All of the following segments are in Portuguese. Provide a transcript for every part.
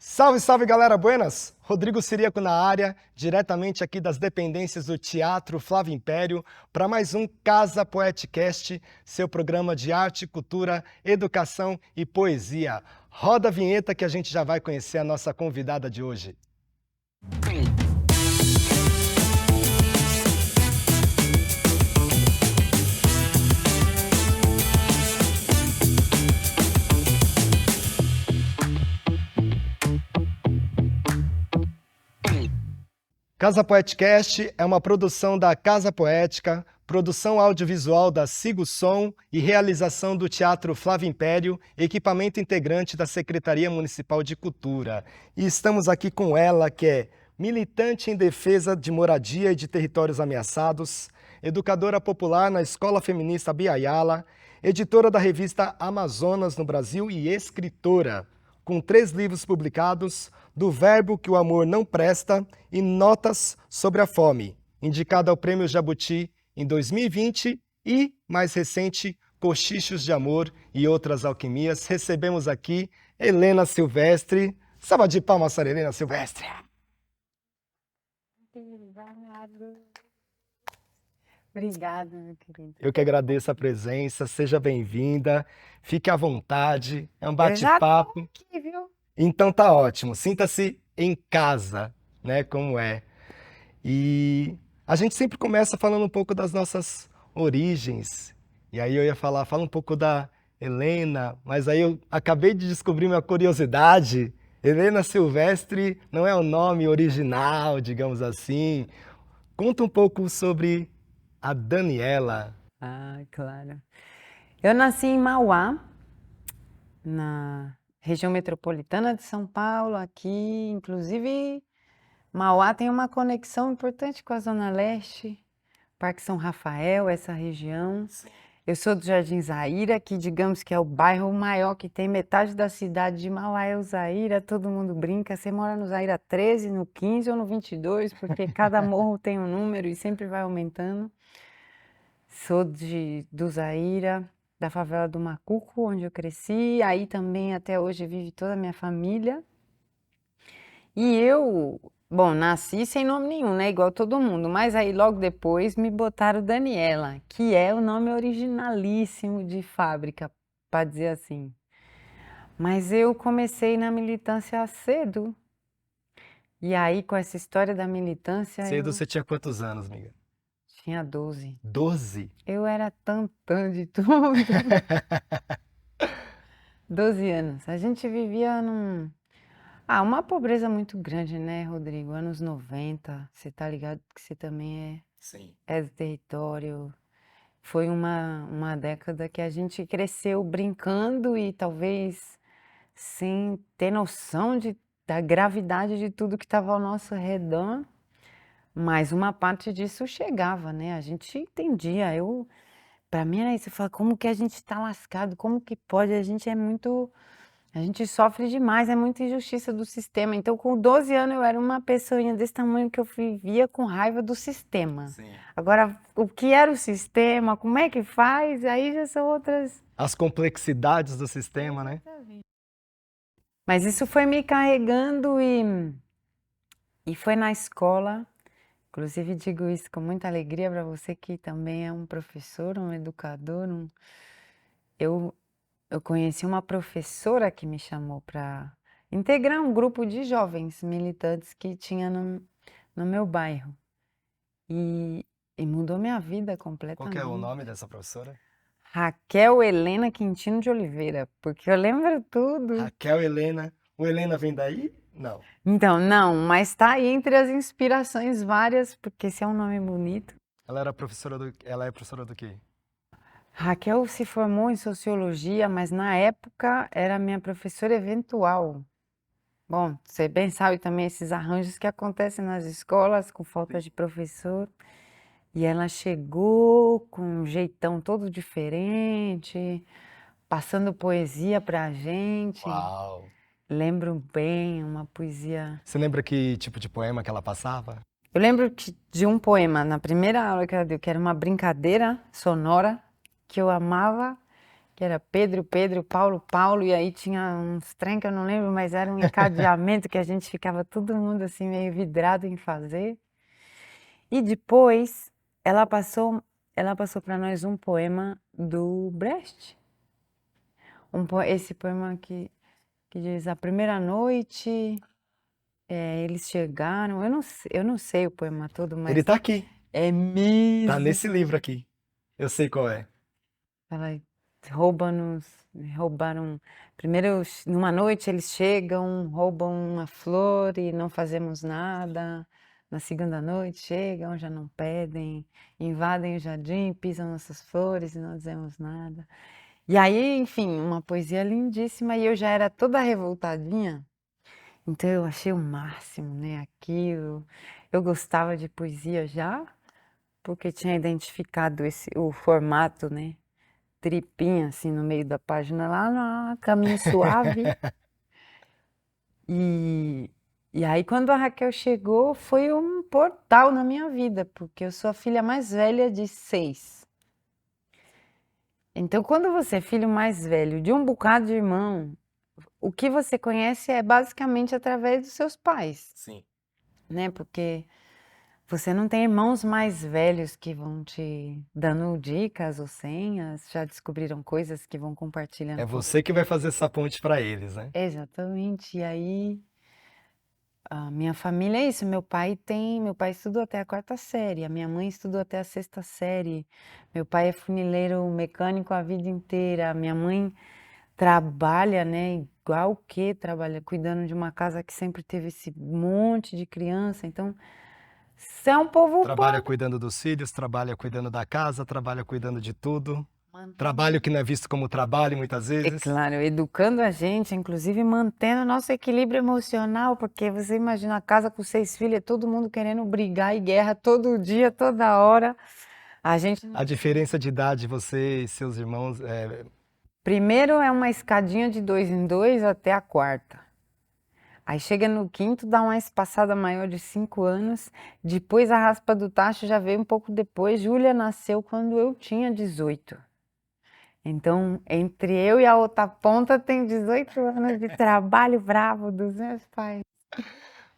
Salve, salve galera, buenas! Rodrigo Ciríaco na área, diretamente aqui das dependências do Teatro Flávio Império, para mais um Casa Poeticast, seu programa de arte, cultura, educação e poesia. Roda a vinheta que a gente já vai conhecer a nossa convidada de hoje. Casa Poeticast é uma produção da Casa Poética, produção audiovisual da Sigo Som e realização do Teatro Flávio Império, equipamento integrante da Secretaria Municipal de Cultura. E estamos aqui com ela, que é militante em defesa de moradia e de territórios ameaçados, educadora popular na Escola Feminista Biayala, editora da revista Amazonas no Brasil e escritora, com 3 livros publicados, Do Verbo que o Amor Não Presta e Notas sobre a Fome, indicada ao Prêmio Jabuti em 2020 e, mais recente, Cochichos de Amor e Outras Alquimias. Recebemos aqui Helena Silvestre. Salva de palmas para Helena Silvestre. Obrigada, meu querido. Eu que agradeço a presença, seja bem-vinda, fique à vontade, é um Eu já tô bate-papo. aqui, viu? Então tá ótimo, sinta-se em casa, né, como é. E a gente sempre começa falando um pouco das nossas origens. E aí eu ia falar, fala um pouco da Helena, mas aí eu acabei de descobrir uma curiosidade. Helena Silvestre não é o nome original, digamos assim. Conta um pouco sobre a Daniela. Ah, claro. Eu nasci em Mauá, na região metropolitana de São Paulo, aqui, inclusive, Mauá tem uma conexão importante com a Zona Leste, Parque São Rafael, essa região. Eu sou do Jardim Zaira, que digamos que é o bairro maior que tem, metade da cidade de Mauá é o Zaira, todo mundo brinca, você mora no Zaira 13, no 15 ou no 22, porque cada morro tem um número e sempre vai aumentando. Sou do Zaira, da favela do Macuco, onde eu cresci, aí também até hoje vive toda a minha família. E eu, bom, nasci sem nome nenhum, né? Igual todo mundo, mas aí logo depois me botaram Daniela, que é o nome originalíssimo de fábrica, para dizer assim. Mas eu comecei na militância cedo. E aí, com essa história da militância, Cedo eu você tinha quantos anos, amiga? tinha 12. 12? Eu era tantã de tudo. 12 anos. A gente vivia uma pobreza muito grande, né, Rodrigo? Anos 90, você tá ligado que você também Sim. é do território. Foi uma década que a gente cresceu brincando e talvez sem ter noção da gravidade de tudo que estava ao nosso redor. Mas uma parte disso chegava, né? A gente entendia. Para mim era isso. Eu falava, como que a gente tá lascado? Como que pode? A gente sofre demais, é muita injustiça do sistema. Então, com 12 anos, eu era uma pessoinha desse tamanho que eu vivia com raiva do sistema. Sim. Agora, o que era o sistema, como é que faz, aí já são outras. As complexidades do sistema, né? Mas isso foi me carregando e foi na escola. Inclusive, digo isso com muita alegria para você que também é um professor, um educador. Eu conheci uma professora que me chamou para integrar um grupo de jovens militantes que tinha no meu bairro. E mudou minha vida Qual completamente. que é o nome dessa professora? Raquel Helena Quintino de Oliveira, porque eu lembro tudo. Raquel Helena. O Helena vem daí? Não. Então, não, mas tá aí entre as inspirações várias, porque esse é um nome bonito. Ela é professora do quê? Raquel se formou em sociologia, mas na época era minha professora eventual. Bom, você bem sabe também esses arranjos que acontecem nas escolas com falta de professor. E ela chegou com um jeitão todo diferente, passando poesia pra gente. Uau! Lembro bem, uma poesia. Você lembra que tipo de poema que ela passava? Eu lembro de um poema na primeira aula que ela deu, que era uma brincadeira sonora que eu amava, que era Pedro, Pedro, Paulo, Paulo, e aí tinha uns trem que eu não lembro, mas era um encadeamento que a gente ficava todo mundo assim meio vidrado em fazer. E depois ela passou, ela passou para nós um poema do Brecht. Esse poema que diz a primeira noite, eles chegaram. Eu não sei o poema todo, Ele mas tá aqui, é tá mesmo. nesse livro aqui. Eu sei qual é. Ela roubaram. Primeiro, numa noite eles chegam, roubam uma flor e não fazemos nada. Na segunda noite chegam, já não pedem, invadem o jardim, pisam nossas flores e não dizemos nada. E aí, enfim, uma poesia lindíssima e eu já era toda revoltadinha, então eu achei o máximo, né, aquilo. Eu gostava de poesia já, porque tinha identificado o formato, né, tripinha assim no meio da página lá no Caminho Suave. E, e aí quando a Raquel chegou foi um portal na minha vida, porque eu sou a filha mais velha de 6. Então quando você é filho mais velho de um bocado de irmão, o que você conhece é basicamente através dos seus pais, Sim. né? Porque você não tem irmãos mais velhos que vão te dando dicas ou senhas, já descobriram coisas que vão compartilhando É com você que vai fazer essa ponte para eles, né? Exatamente. E aí, a minha família é isso. Meu pai estudou até a 4ª série, a minha mãe estudou até a 6ª série. Meu pai é funileiro mecânico a vida inteira. Minha mãe trabalha, né? Igual que trabalha, cuidando de uma casa que sempre teve esse monte de criança. Então, você é um povo Trabalha cuidando dos filhos, trabalha cuidando da casa, trabalha cuidando de tudo. mantendo. Trabalho que não é visto como trabalho muitas É vezes. claro, educando a gente, inclusive mantendo nosso equilíbrio emocional, porque você imagina a casa com 6 filhos, é todo mundo querendo brigar e guerra todo dia, toda hora. A gente A diferença de idade, você e seus irmãos, primeiro é uma escadinha de 2 em 2 até a 4ª. Aí chega no 5º, dá uma espaçada maior de 5 anos. Depois a raspa do tacho já veio um pouco depois. Júlia nasceu quando eu tinha 18. Então, entre eu e a outra ponta tem 18 anos de trabalho bravo dos meus pais.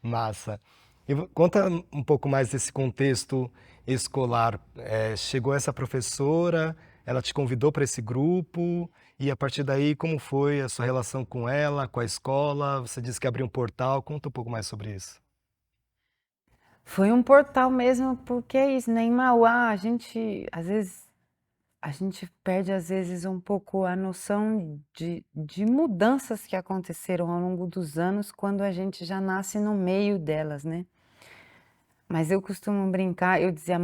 massa. E conta um pouco mais desse contexto escolar. Chegou essa professora, ela te convidou para esse grupo, e a partir daí, como foi a sua relação com ela, com a escola? Você disse que abriu um portal, conta um pouco mais sobre isso. Foi um portal mesmo, porque é isso, né? Em Mauá, a gente perde às vezes um pouco a noção de mudanças que aconteceram ao longo dos anos quando a gente já nasce no meio delas, né? Mas eu costumo brincar, eu dizia,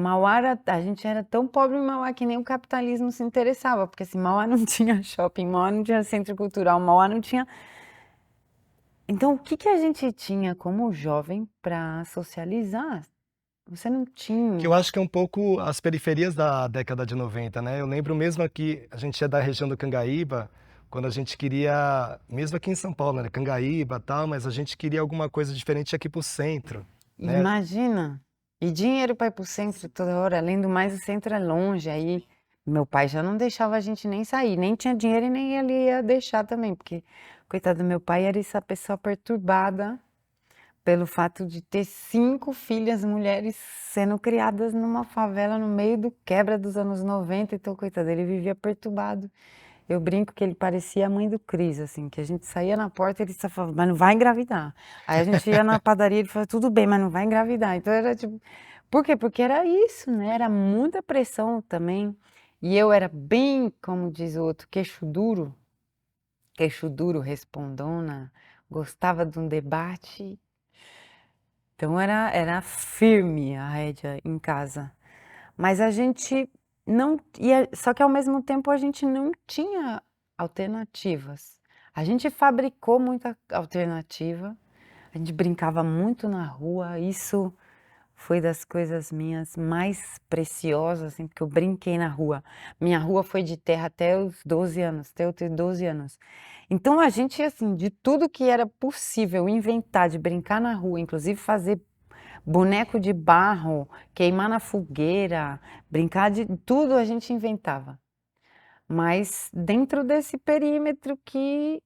a gente era tão pobre em Mauá que nem o capitalismo se interessava, porque assim, Mauá não tinha shopping, Mauá não tinha centro cultural, Mauá não tinha. Então, o que que a gente tinha como jovem para socializar? Você não Que tinha. eu acho que é um pouco as periferias da década de 90, né? Eu lembro mesmo aqui, a gente é da região do Cangaíba, quando a gente queria, mesmo aqui em São Paulo, né? Cangaíba e tal, mas a gente queria alguma coisa diferente aqui pro centro, né? Imagina! E dinheiro para ir para o centro toda hora, além do mais, o centro é longe. Aí meu pai já não deixava a gente nem sair, nem tinha dinheiro e nem ele ia deixar também, porque, coitado do meu pai, era essa pessoa perturbada pelo fato de ter 5 filhas mulheres sendo criadas numa favela no meio do quebra dos anos 90. Então, coitado, ele vivia perturbado. Eu brinco que ele parecia a mãe do Cris, assim, que a gente saía na porta e ele só falava, mas não vai engravidar. Aí a gente ia na padaria e ele falava, tudo bem, mas não vai engravidar. Então era tipo, por quê? Porque era isso, né? Era muita pressão também. E eu era bem, como diz o outro, queixo duro, respondona, gostava de um debate. Então era firme a rédea em casa. Mas a gente não ia, só que ao mesmo tempo a gente não tinha alternativas. A gente fabricou muita alternativa, a gente brincava muito na rua, isso foi das coisas minhas mais preciosas, assim, porque eu brinquei na rua. Minha rua foi de terra até os 12 anos, até eu ter 12 anos. Então a gente, assim, de tudo que era possível inventar, de brincar na rua, inclusive fazer boneco de barro, queimar na fogueira, brincar de tudo a gente inventava. mas dentro desse perímetro que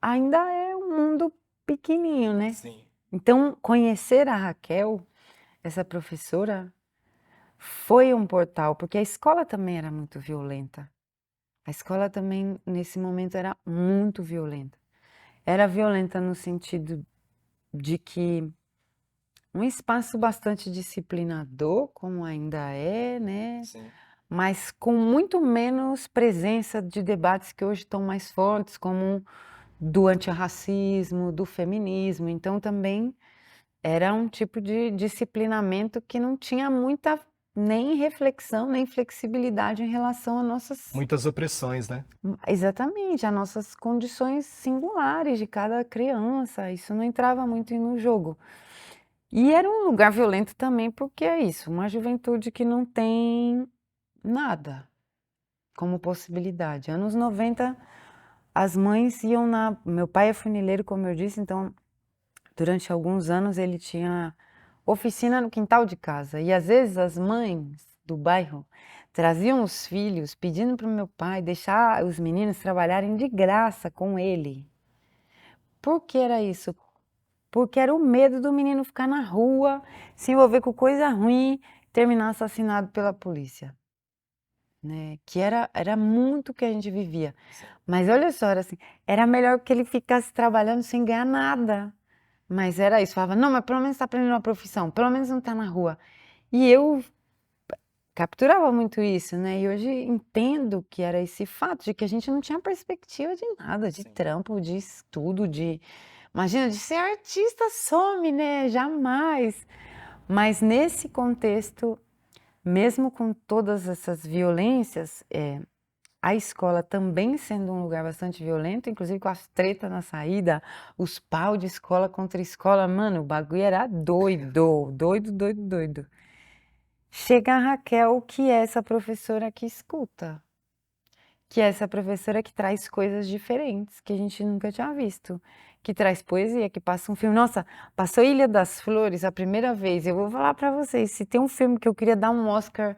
ainda é um mundo pequenininho, né? Sim. Então, conhecer a Raquel, essa professora, foi um portal, porque a escola também era muito violenta. A escola também, nesse momento, era muito violenta. Era violenta no sentido de que um espaço bastante disciplinador, como ainda é, né? Sim. Mas com muito menos presença de debates que hoje estão mais fortes, como do antirracismo, do feminismo. Então, também era um tipo de disciplinamento que não tinha muita nem reflexão, nem flexibilidade em relação a nossas, Muitas opressões, né? exatamente, a nossas condições singulares de cada criança. Isso não entrava muito no jogo. E era um lugar violento também, porque é isso, uma juventude que não tem nada como possibilidade. Anos 90, as mães iam na. Meu pai é funileiro, como eu disse, então durante alguns anos ele tinha oficina no quintal de casa. E às vezes as mães do bairro traziam os filhos pedindo para o meu pai deixar os meninos trabalharem de graça com ele. Por que era isso? Porque era o medo do menino ficar na rua, se envolver com coisa ruim, terminar assassinado pela polícia. Né? Que era muito o que a gente vivia. Mas olha só, era assim, era melhor que ele ficasse trabalhando sem ganhar nada. Mas era isso, falava, não, mas pelo menos está aprendendo uma profissão, pelo menos não está na rua. E eu capturava muito isso, né? E hoje entendo que era esse fato de que a gente não tinha perspectiva de nada, de Sim. trampo, de estudo, de... Imagina, de ser artista some, né? Jamais. Mas nesse contexto, mesmo com todas essas violências, a escola também sendo um lugar bastante violento, inclusive com as tretas na saída, os pau de escola contra escola, mano, o bagulho era doido, doido, doido, doido. Chega a Raquel, que é essa professora que escuta, que é essa professora que traz coisas diferentes, que a gente nunca tinha visto, que traz poesia, que passa um filme. Nossa, passou Ilha das Flores a primeira vez. Eu vou falar pra vocês, se tem um filme que eu queria dar um Oscar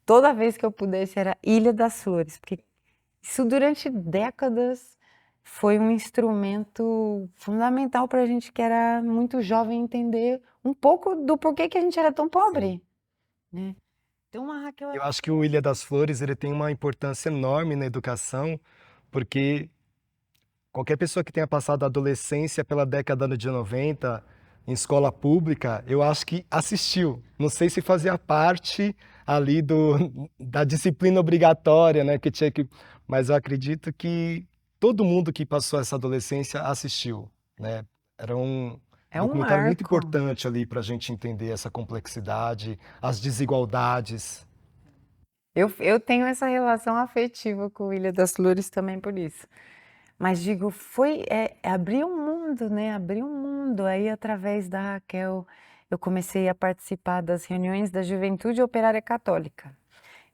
toda vez que eu pudesse, era Ilha das Flores, porque isso durante décadas foi um instrumento fundamental para a gente que era muito jovem entender um pouco do porquê que a gente era tão pobre, né? Então a Raquel Eu era... acho que o Ilha das Flores ele tem uma importância enorme na educação, porque qualquer pessoa que tenha passado a adolescência pela década de 90 em escola pública, eu acho que assistiu. Não sei se fazia parte ali da disciplina obrigatória, né, que tinha que, mas eu acredito que todo mundo que passou essa adolescência assistiu, né? Era um É um documentário muito marco. importante ali para a gente entender essa complexidade, as desigualdades. Eu tenho essa relação afetiva com Ilha das Flores também por isso. Mas digo, foi abrir um mundo, né? Abrir um mundo. Aí, através da Raquel, eu comecei a participar das reuniões da Juventude Operária Católica.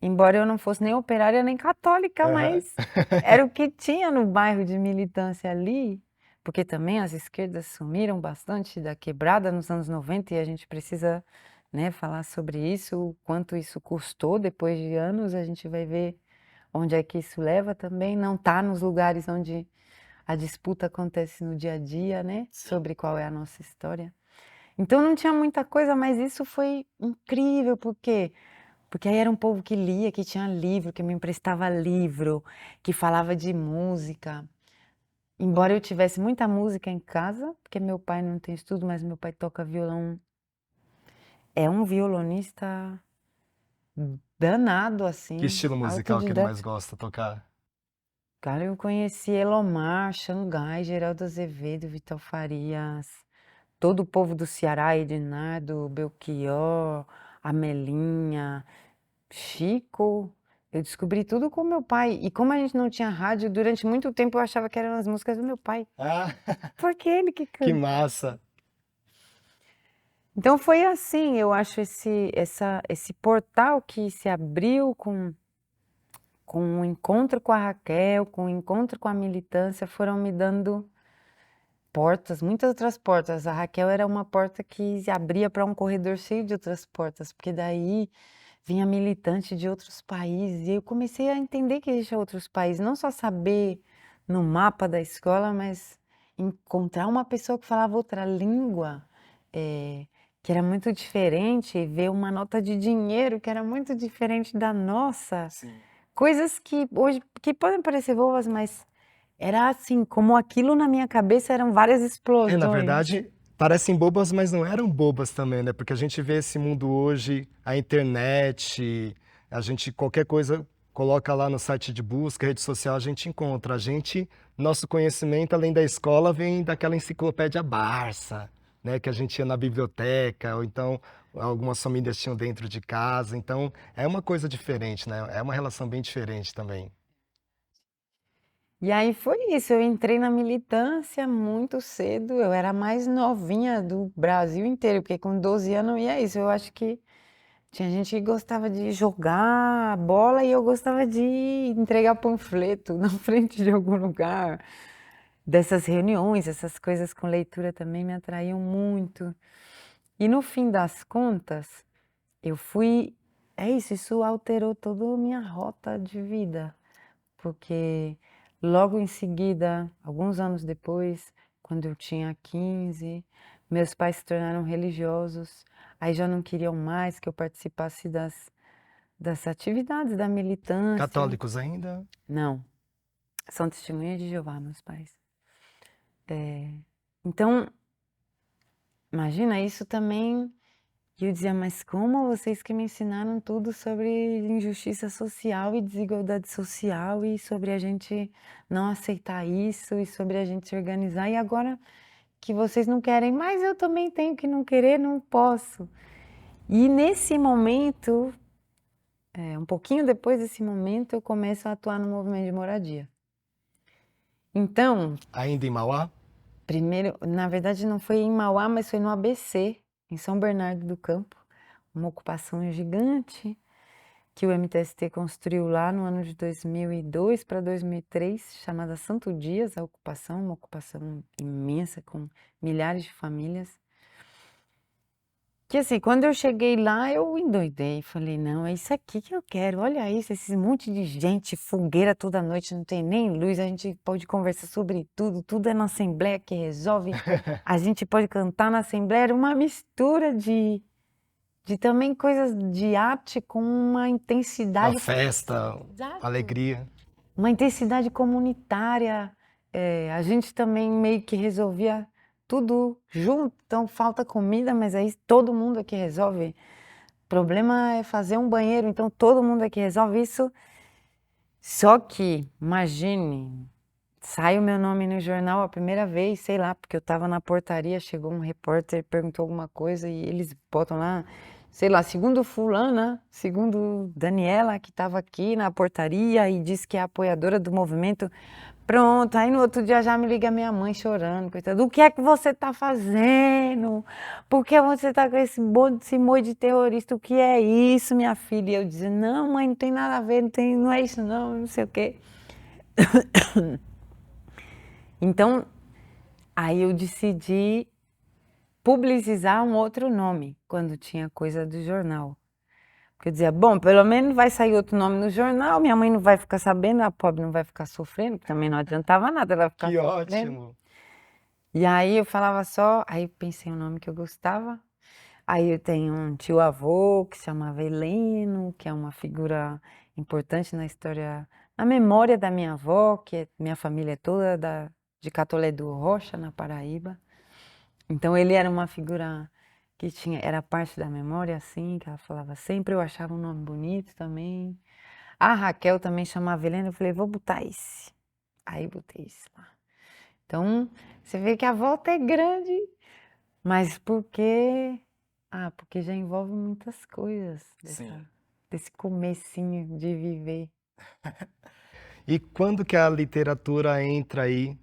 Embora eu não fosse nem operária nem católica, Aham. mas era o que tinha no bairro de militância ali, porque também as esquerdas sumiram bastante da quebrada nos anos 90 e a gente precisa, né, falar sobre isso, o quanto isso custou depois de anos, a gente vai ver onde é que isso leva também, não está nos lugares onde a disputa acontece no dia a dia, né, Sim. sobre qual é a nossa história. Então não tinha muita coisa, mas isso foi incrível, porque aí era um povo que lia, que tinha livro, que me emprestava livro, que falava de música. Embora eu tivesse muita música em casa, porque meu pai não tem estudo, mas meu pai toca violão. É um violonista danado, Que assim, estilo musical que ele mais autodidata. gosta de tocar? Cara, eu conheci Elomar, Xangai, Geraldo Azevedo, Vital Farias, todo o povo do Ceará, Ednardo, Belchior, Amelinha, Chico. Eu descobri tudo com meu pai. E como a gente não tinha rádio, durante muito tempo eu achava que eram as músicas do meu pai. Ah, Porque ele que que canta. massa! Então foi assim, eu acho esse portal que se abriu com o encontro com a Raquel, com o encontro com a militância, foram me dando portas, muitas outras portas. A Raquel era uma porta que se abria para um corredor cheio de outras portas, porque daí vinha militante de outros países, e eu comecei a entender que existia outros países, não só saber no mapa da escola, mas encontrar uma pessoa que falava outra língua, que era muito diferente, e ver uma nota de dinheiro que era muito diferente da nossa. Sim. Coisas que hoje que podem parecer bobas, mas era assim, como aquilo na minha cabeça eram várias Na explosões. verdade, parecem bobas, mas não eram bobas também, né? Porque a gente vê esse mundo hoje, a internet, a gente qualquer coisa coloca lá no site de busca, rede social, a gente encontra. Nosso conhecimento, além da escola, vem daquela enciclopédia Barça, né? Que a gente ia na biblioteca, ou então algumas famílias tinham dentro de casa. Então, é uma coisa diferente, né? É uma relação bem diferente também. E aí foi isso, eu entrei na militância muito cedo, eu era a mais novinha do Brasil inteiro, porque com 12 anos ia isso, eu acho que tinha gente que gostava de jogar bola e eu gostava de entregar panfleto na frente de algum lugar. Dessas reuniões, essas coisas com leitura também me atraíam muito. E no fim das contas, eu fui. É isso, isso alterou toda a minha rota de vida, porque logo em seguida, alguns anos depois, quando eu tinha 15, meus pais se tornaram religiosos, aí já não queriam mais que eu participasse das atividades da militância. Católicos ainda? Não, são testemunhas de Jeová, meus pais. Então, imagina isso também. E eu dizia, mas como vocês que me ensinaram tudo sobre injustiça social e desigualdade social e sobre a gente não aceitar isso e sobre a gente se organizar e agora que vocês não querem, mas eu também tenho que não querer, não posso. E nesse momento, um pouquinho depois desse momento, eu começo a atuar no movimento de moradia. Então, Ainda em Mauá? primeiro, na verdade não foi em Mauá, mas foi no ABC, em São Bernardo do Campo, uma ocupação gigante que o MTST construiu lá no ano de 2002 para 2003, chamada Santo Dias, a ocupação, uma ocupação imensa com milhares de famílias. Que assim, quando eu cheguei lá, eu endoidei, falei, não, é isso aqui que eu quero, olha isso, esse monte de gente, fogueira toda noite, não tem nem luz, a gente pode conversar sobre tudo, tudo é na Assembleia que resolve, a gente pode cantar na Assembleia, era uma mistura de também coisas de arte com uma Uma intensidade, festa, exato, alegria. uma intensidade comunitária. A gente também meio que resolvia tudo junto, então falta comida, mas aí todo mundo aqui resolve. O problema é fazer um banheiro, então todo mundo aqui resolve isso. Só que, imagine, sai o meu nome no jornal a primeira vez, sei lá, porque eu tava na portaria, chegou um repórter, perguntou alguma coisa e eles botam lá, sei lá, segundo fulana, segundo Daniela, que tava aqui na portaria e disse que é apoiadora do movimento. Pronto, aí no outro dia já me liga minha mãe chorando, coitada, o que é que você tá fazendo? Por que você tá com esse monte de terrorista? O que é isso, minha filha? E eu dizia, não, mãe, não tem nada a ver, não é isso não, não sei o quê. Então, aí eu decidi publicizar um outro nome quando tinha coisa do jornal. Porque eu dizia, bom, pelo menos vai sair outro nome no jornal, minha mãe não vai ficar sabendo, a pobre não vai ficar sofrendo, porque também não adiantava nada ela ficar Que sofrendo. ótimo! E aí eu falava só, aí pensei um nome que eu gostava. Aí eu tenho um tio-avô que se chamava Heleno, que é uma figura importante na história, na memória da minha avó, minha família é toda de Catolé do Rocha, na Paraíba. Então ele era uma figura que era parte da memória, assim, que ela falava sempre, eu achava um nome bonito também. A Raquel também chamava Helena, eu falei, vou botar esse. Aí botei esse lá. Então, você vê que a volta é grande, mas por quê? Ah, porque já envolve muitas coisas Sim. desse comecinho de viver. E quando que a literatura entra aí?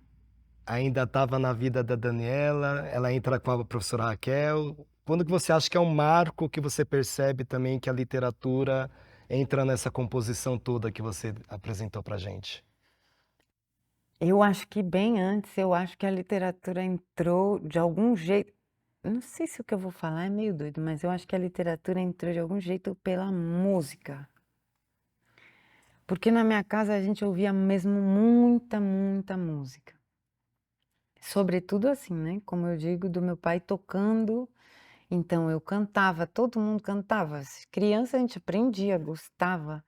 Ainda estava na vida da Daniela, ela entra com a professora Raquel. Quando que você acha que é um marco que você percebe também que a literatura entra nessa composição toda que você apresentou pra gente? Eu acho que bem antes, eu acho que a literatura entrou de algum jeito. não sei se o que eu vou falar é meio doido, mas eu acho que a literatura entrou de algum jeito pela música. Porque na minha casa a gente ouvia mesmo muita, muita música. Sobretudo assim, né? Como eu digo, do meu pai tocando. Então eu cantava, todo mundo cantava. Criança a gente aprendia, gostava.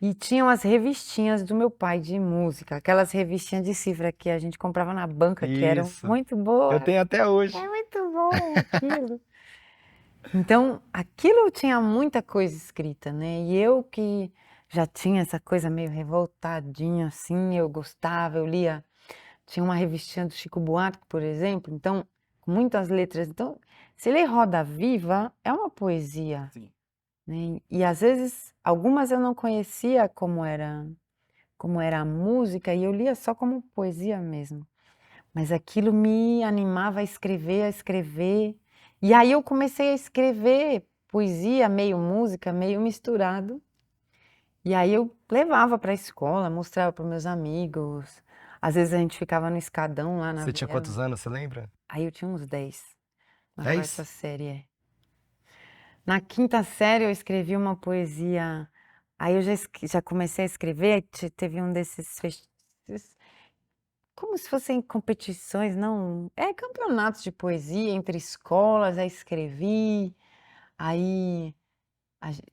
E tinham as revistinhas do meu pai de música, aquelas revistinhas de cifra que a gente comprava na banca, que eram Isso. muito Eu boas. tenho até hoje. É muito bom aquilo. Então, aquilo tinha muita coisa escrita, né? E eu que já tinha essa coisa meio revoltadinha assim, eu gostava, eu lia. Tinha uma revistinha do Chico Buarque, por exemplo, então, com muitas letras. Então, se ler Roda Viva, é uma poesia, Sim. né? E às vezes, algumas eu não conhecia como era a música, e eu lia só como poesia mesmo. Mas aquilo me animava a escrever, a escrever. E aí eu comecei a escrever poesia, meio música, meio misturado. E aí eu levava para a escola, mostrava para meus amigos. Às vezes a gente ficava no escadão lá na Você tinha viela. quantos anos, você lembra? Aí eu tinha uns 10, na quarta 10? série. Na quinta série eu escrevi uma poesia. Aí eu já comecei a escrever, teve um desses como se fossem competições, não, campeonatos de poesia entre escolas, aí escrevi, aí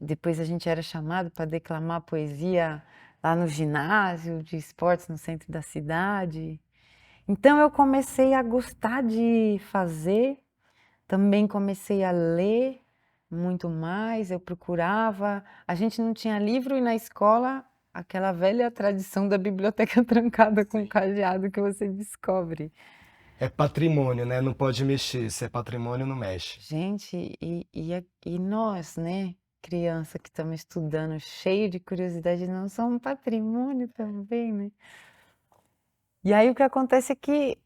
depois a gente era chamado para declamar poesia lá no ginásio de esportes no centro da cidade. Então eu comecei a gostar de fazer, também comecei a ler muito mais, eu procurava. A gente não tinha livro e na escola aquela velha tradição da biblioteca trancada com Sim. cadeado que você descobre. É patrimônio, né? Não pode mexer. Se é patrimônio, não mexe. Gente, e nós, né, criança que estamos estudando, cheio de curiosidade, não somos patrimônio também, né? E aí o que acontece é que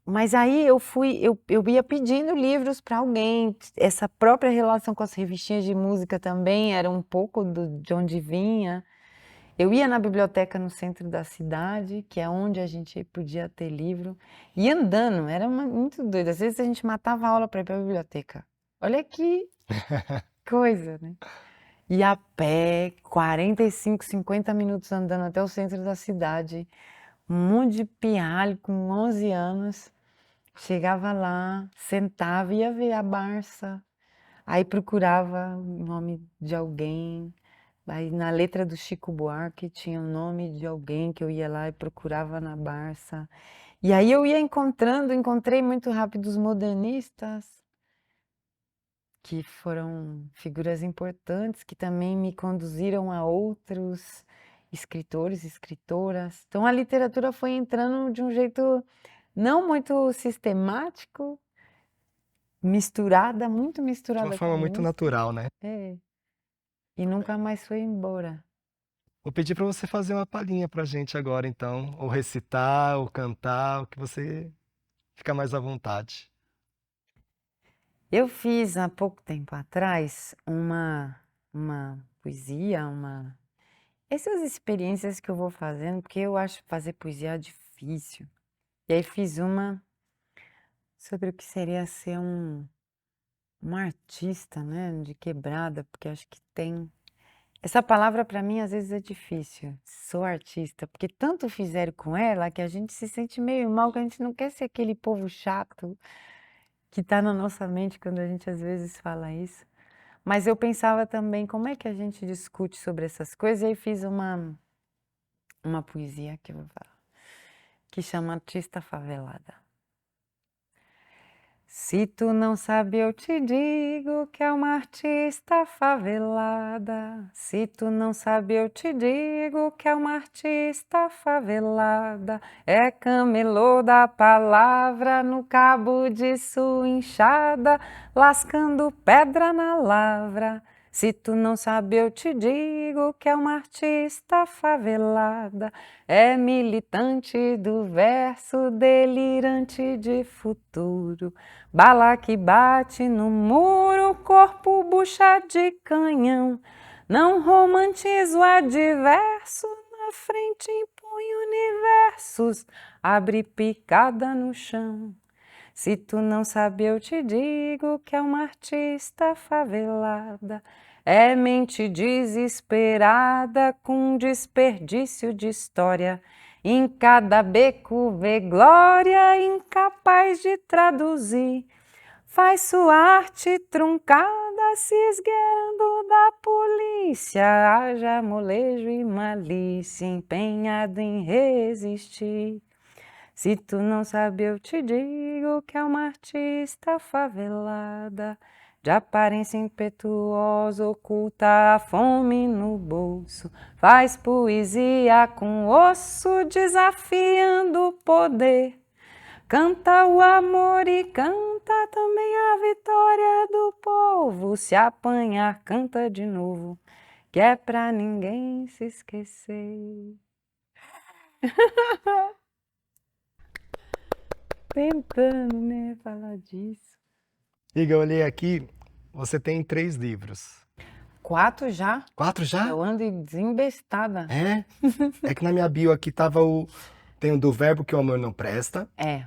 mas aí eu ia pedindo livros para alguém. Essa própria relação com as revistinhas de música também era um pouco de onde vinha. Eu ia na biblioteca no centro da cidade, que é onde a gente podia ter livro, e andando, era muito doido. Às vezes a gente matava a aula para ir para a biblioteca. Olha que coisa, né? E a pé, 45, 50 minutos andando até o centro da cidade, um monte de pirralho com 11 anos. Chegava lá, sentava, ia ver a Barça, aí procurava o nome de alguém. Aí na letra do Chico Buarque tinha o nome de alguém que eu ia lá e procurava na Barça. E aí eu ia encontrei muito rápido os modernistas, que foram figuras importantes, que também me conduziram a outros escritores, escritoras. Então a literatura foi entrando de um jeito não muito sistemático, misturada, muito De uma misturada com a forma muito música. natural, né? É, e nunca mais foi embora. Vou pedir para você fazer uma palhinha pra gente agora, então. Ou recitar, ou cantar, o que você fica mais à vontade. Eu fiz há pouco tempo atrás uma poesia, essas experiências que eu vou fazendo, porque eu acho fazer poesia difícil. E aí fiz uma sobre o que seria ser um artista, né, de quebrada, porque acho que tem. Essa palavra para mim às vezes é difícil. Sou artista, porque tanto fizeram com ela que a gente se sente meio mal, que a gente não quer ser aquele povo chato que está na nossa mente quando a gente às vezes fala isso. Mas eu pensava também como é que a gente discute sobre essas coisas, e aí fiz uma poesia que eu vou falar, que chama Artista Favelada. Se tu não sabe, eu te digo que é uma artista favelada. Se tu não sabe, eu te digo que é uma artista favelada. É camelô da palavra no cabo de sua enxada, lascando pedra na lavra. Se tu não sabe, eu te digo que é uma artista favelada. É militante do verso, delirante de futuro. Bala que bate no muro, corpo bucha de canhão. Não romantizo o adverso, na frente impõe universos, abre picada no chão. Se tu não sabe, eu te digo que é uma artista favelada. É mente desesperada com desperdício de história. Em cada beco vê glória, incapaz de traduzir. Faz sua arte truncada se esgueirando da polícia. Haja molejo e malícia empenhado em resistir. Se tu não sabe, eu te digo que é uma artista favelada, de aparência impetuosa, oculta a fome no bolso. Faz poesia com osso, desafiando o poder. Canta o amor e canta também a vitória do povo. Se apanhar, canta de novo, que é pra ninguém se esquecer. Tentando, né, falar disso. Iga, eu olhei aqui, você tem 3 livros. 4 já? 4 já? Eu ando desembestada. É? É que na minha bio aqui tava tem o Do Verbo que o Amor Não Presta. É.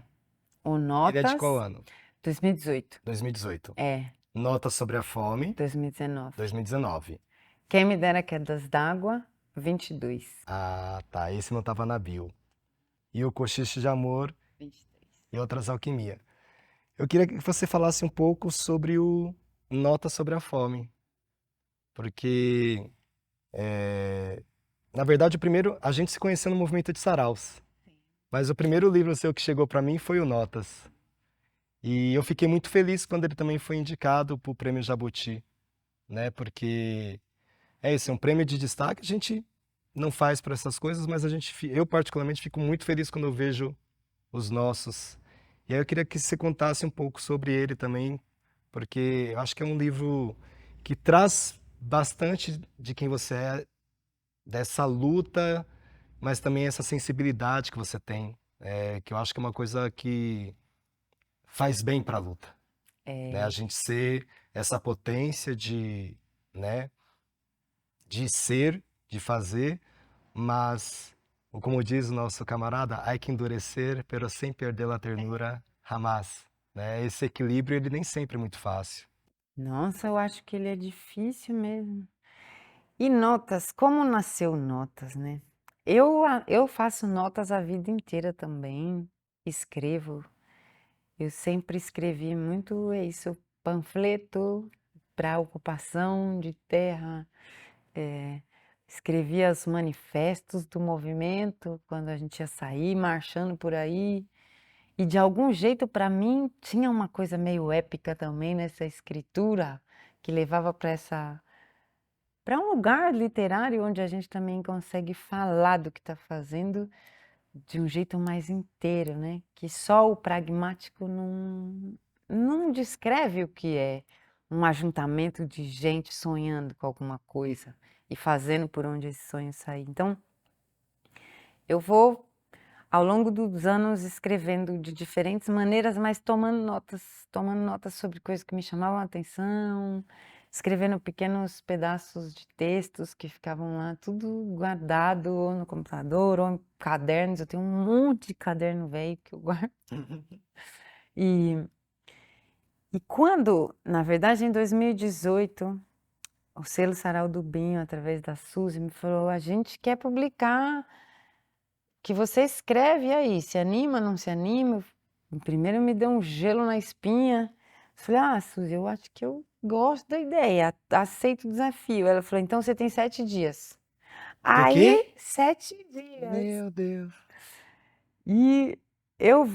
O Ele é de Notas, qual ano? 2018. 2018. É, Notas sobre a Fome, 2019. 2019. Quem me dera quedas d'água, 22. Ah, tá. Esse não tava na bio. E o Cochicho de Amor 23. e Outras Alquimia. Eu queria que você falasse um pouco sobre o Notas sobre a Fome. Porque, na verdade, o primeiro, a gente se conheceu no movimento de saraus. Mas o primeiro livro seu que chegou para mim foi o Notas. E eu fiquei muito feliz quando ele também foi indicado para o Prêmio Jabuti, né? Porque é isso, é um prêmio de destaque, a gente não faz para essas coisas, mas eu particularmente fico muito feliz quando eu vejo os nossos. E aí eu queria que você contasse um pouco sobre ele também, porque eu acho que é um livro que traz bastante de quem você é, dessa luta, mas também essa sensibilidade que você tem, que eu acho que é uma coisa que faz bem para a luta, né? A gente ser essa potência de, né, de ser, de fazer, mas, como diz o nosso camarada, hay que endurecer, pero sem perder a ternura, jamás, né? Esse equilíbrio, ele nem sempre é muito fácil. Nossa, eu acho que ele é difícil mesmo. E notas, como nasceu notas, né? Eu faço notas a vida inteira também, escrevo. Eu sempre escrevi muito isso, panfleto para ocupação de terra, escrevia os manifestos do movimento quando a gente ia sair marchando por aí. E de algum jeito, para mim, tinha uma coisa meio épica também nessa escritura que levava para um lugar literário onde a gente também consegue falar do que está fazendo de um jeito mais inteiro, né? Que só o pragmático não descreve o que é um ajuntamento de gente sonhando com alguma coisa e fazendo por onde esse sonho sair. Então, eu vou, ao longo dos anos, escrevendo de diferentes maneiras, mas tomando notas sobre coisas que me chamavam a atenção, escrevendo pequenos pedaços de textos que ficavam lá, tudo guardado ou no computador ou em cadernos. Eu tenho um monte de caderno velho que eu guardo. E, e quando, na verdade, em 2018, o selo Sarau do Binho, através da Suzy, me falou: a gente quer publicar que você escreve e aí, se anima, não se anima? Primeiro me deu um gelo na espinha. Falei: ah, Suzy, eu acho que eu gosto da ideia, aceito o desafio. Ela falou: então você tem 7 dias. O quê? Aí, 7 dias. Meu Deus. E eu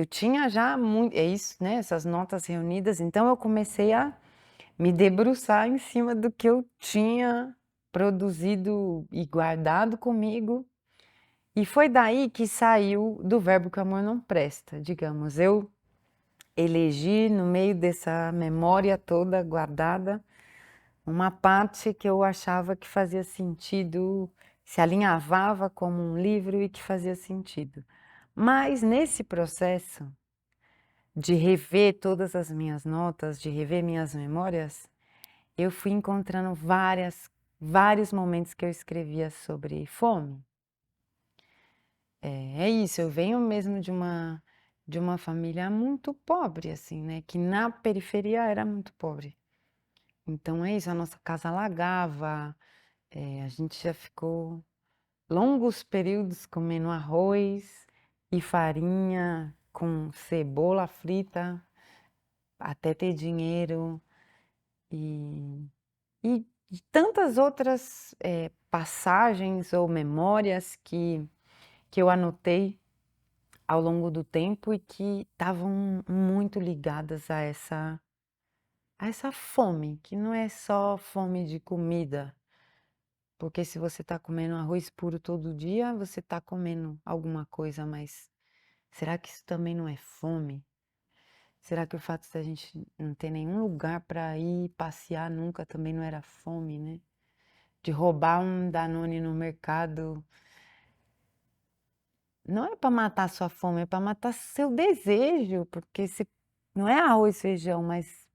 tinha já muito, é isso, né? Essas notas reunidas, então eu comecei a me debruçar em cima do que eu tinha produzido e guardado comigo. E foi daí que saiu Do Verbo que o Amor Não Presta, digamos. Eu elegi, no meio dessa memória toda guardada, uma parte que eu achava que fazia sentido, se alinhavava como um livro e que fazia sentido. Mas nesse processo de rever todas as minhas notas, de rever minhas memórias, eu fui encontrando vários momentos que eu escrevia sobre fome. É isso, eu venho mesmo de uma família muito pobre, assim, né? Que na periferia era muito pobre. Então é isso, a nossa casa alagava, a gente já ficou longos períodos comendo arroz e farinha com cebola frita até ter dinheiro e, e tantas outras passagens ou memórias que eu anotei ao longo do tempo e que estavam muito ligadas a essa fome, que não é só fome de comida, porque se você está comendo arroz puro todo dia, você está comendo alguma coisa, mas será que isso também não é fome? Será que o fato de a gente não ter nenhum lugar para ir passear nunca também não era fome, né? De roubar um Danone no mercado, não é para matar sua fome, é para matar seu desejo, porque se não é arroz e feijão, mas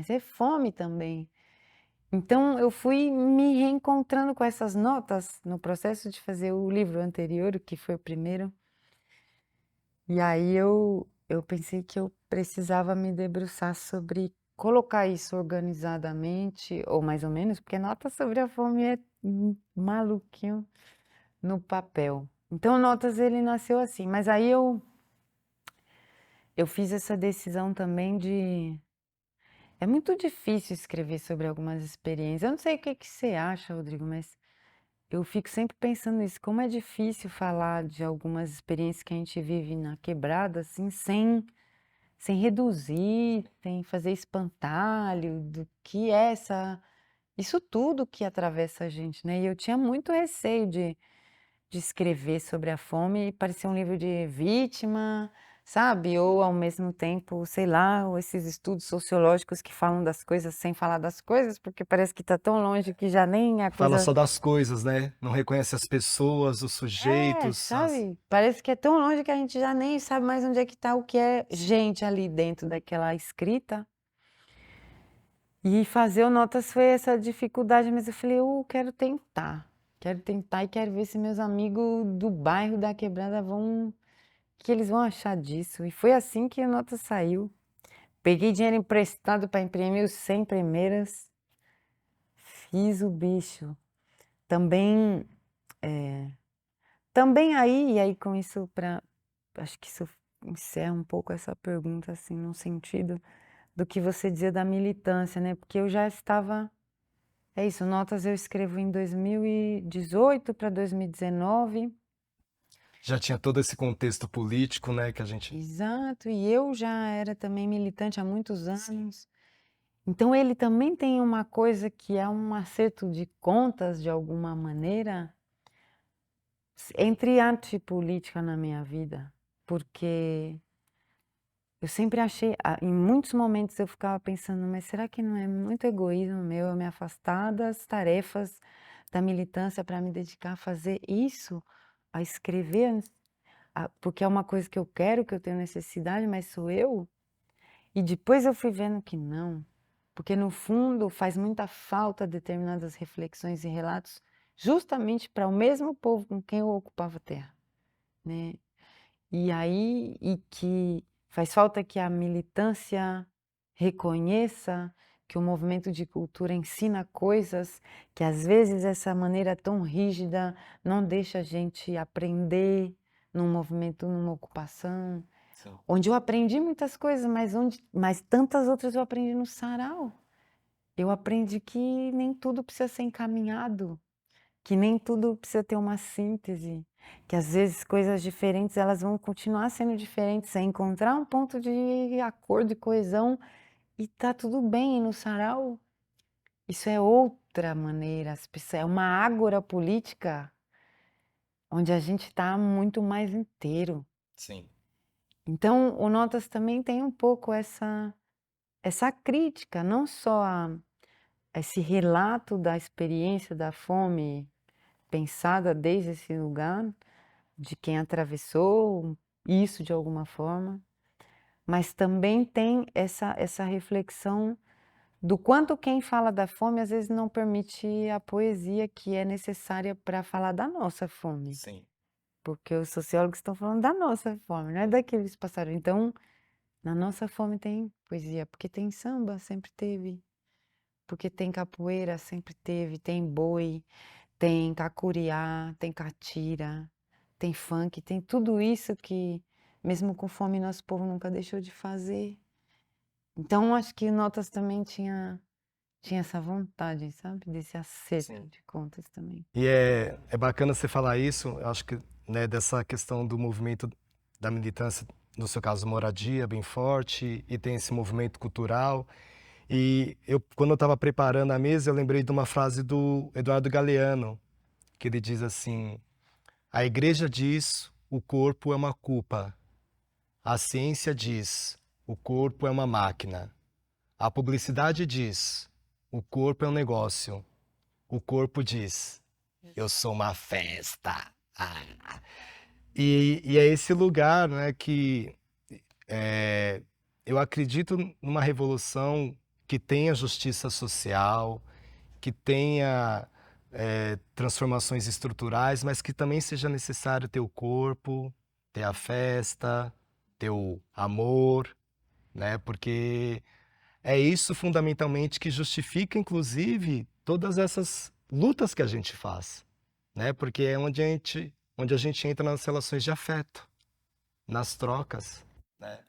é fome também. Então eu fui me reencontrando com essas notas no processo de fazer o livro anterior, que foi o primeiro. E aí eu pensei que eu precisava me debruçar sobre colocar isso organizadamente, ou mais ou menos, porque Notas sobre a Fome é maluquinho no papel. Então, Notas ele nasceu assim, mas aí eu fiz essa decisão também de. É muito difícil escrever sobre algumas experiências. Eu não sei o que que você acha, Rodrigo, mas eu fico sempre pensando nisso, como é difícil falar de algumas experiências que a gente vive na quebrada, assim, sem reduzir, sem fazer espantalho do que é isso tudo que atravessa a gente, né? E eu tinha muito receio de escrever sobre a fome e parecer um livro de vítima, sabe? Ou ao mesmo tempo, sei lá, ou esses estudos sociológicos que falam das coisas sem falar das coisas, porque parece que está tão longe que já nem a Fala coisa. só das coisas, né? Não reconhece as pessoas, os É, sujeitos, sabe? Parece que é tão longe que a gente já nem sabe mais onde é que está o que é gente ali dentro daquela escrita. E fazer o Notas foi essa dificuldade, mas eu falei, eu quero tentar e quero ver se meus amigos do bairro da Quebrada o que eles vão achar disso. E foi assim que o Notas saiu. Peguei dinheiro emprestado para imprimir os 100 primeiras, fiz o bicho. Também, também aí, e aí com isso, acho que isso encerra um pouco essa pergunta, assim, no sentido do que você dizia da militância, né? Porque eu já estava. É isso, Notas eu escrevo em 2018 para 2019. já tinha todo esse contexto político, né, que a gente... Exato, e eu já era também militante há muitos anos. Então ele também tem uma coisa que é um acerto de contas, de alguma maneira, entre arte e política na minha vida. Porque eu sempre achei, em muitos momentos eu ficava pensando, mas será que não é muito egoísmo meu eu me afastar das tarefas da militância para me dedicar a fazer isso, a escrever, porque é uma coisa que eu quero, que eu tenho necessidade, mas sou eu? E depois eu fui vendo que não, porque no fundo faz muita falta determinadas reflexões e relatos justamente para o mesmo povo com quem eu ocupava a terra, né? E aí, e que faz falta que a militância reconheça que o movimento de cultura ensina coisas que às vezes essa maneira tão rígida não deixa a gente aprender num movimento, numa ocupação, Sim. onde eu aprendi muitas coisas, mas tantas outras eu aprendi no sarau. Eu aprendi que nem tudo precisa ser encaminhado, que nem tudo precisa ter uma síntese, que às vezes coisas diferentes elas vão continuar sendo diferentes, é encontrar um ponto de acordo e coesão e tá tudo bem. E no sarau, isso é outra maneira, é uma ágora política onde a gente está muito mais inteiro. Sim. Então, o Notas também tem um pouco essa crítica, não só esse relato da experiência da fome pensada desde esse lugar, de quem atravessou isso de alguma forma, mas também tem essa reflexão do quanto quem fala da fome às vezes não permite a poesia que é necessária para falar da nossa fome. Sim. porque os sociólogos estão falando da nossa fome, não é daqueles passaram. Então, na nossa fome tem poesia, porque tem samba, sempre teve, porque tem capoeira, sempre teve, tem boi, tem cacuriá, tem catira, tem funk, tem tudo isso que, mesmo com fome, nosso povo nunca deixou de fazer. Então, acho que Notas também tinha essa vontade, sabe? Desse acerto Sim. de contas também. E é bacana você falar isso, eu acho que, né, dessa questão do movimento da militância, no seu caso, moradia, bem forte, e tem esse movimento cultural. E quando eu estava preparando a mesa, eu lembrei de uma frase do Eduardo Galeano, que ele diz assim: a igreja diz, o corpo é uma culpa. A ciência diz, o corpo é uma máquina. A publicidade diz, o corpo é um negócio. O corpo diz, eu sou uma festa. Ah. E é esse lugar, né, que eu acredito numa revolução que tenha justiça social, que tenha transformações estruturais, mas que também seja necessário ter o corpo, ter a festa, ter o amor, né? Porque é isso fundamentalmente que justifica, inclusive, todas essas lutas que a gente faz, né? Porque é onde a gente entra nas relações de afeto, nas trocas, né?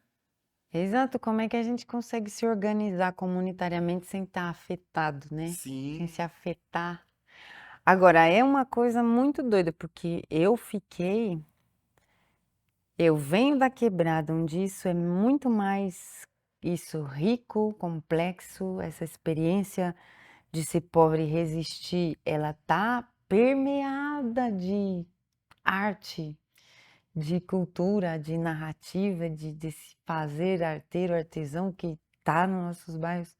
Exato, como é que a gente consegue se organizar comunitariamente sem estar afetado, né? Sem Sim. se afetar. Agora, é uma coisa muito doida, porque eu venho da quebrada, onde isso é muito mais isso rico, complexo, essa experiência de ser pobre e resistir, ela tá permeada de arte, de cultura, de narrativa, desse fazer arteiro, artesão que tá nos nossos bairros.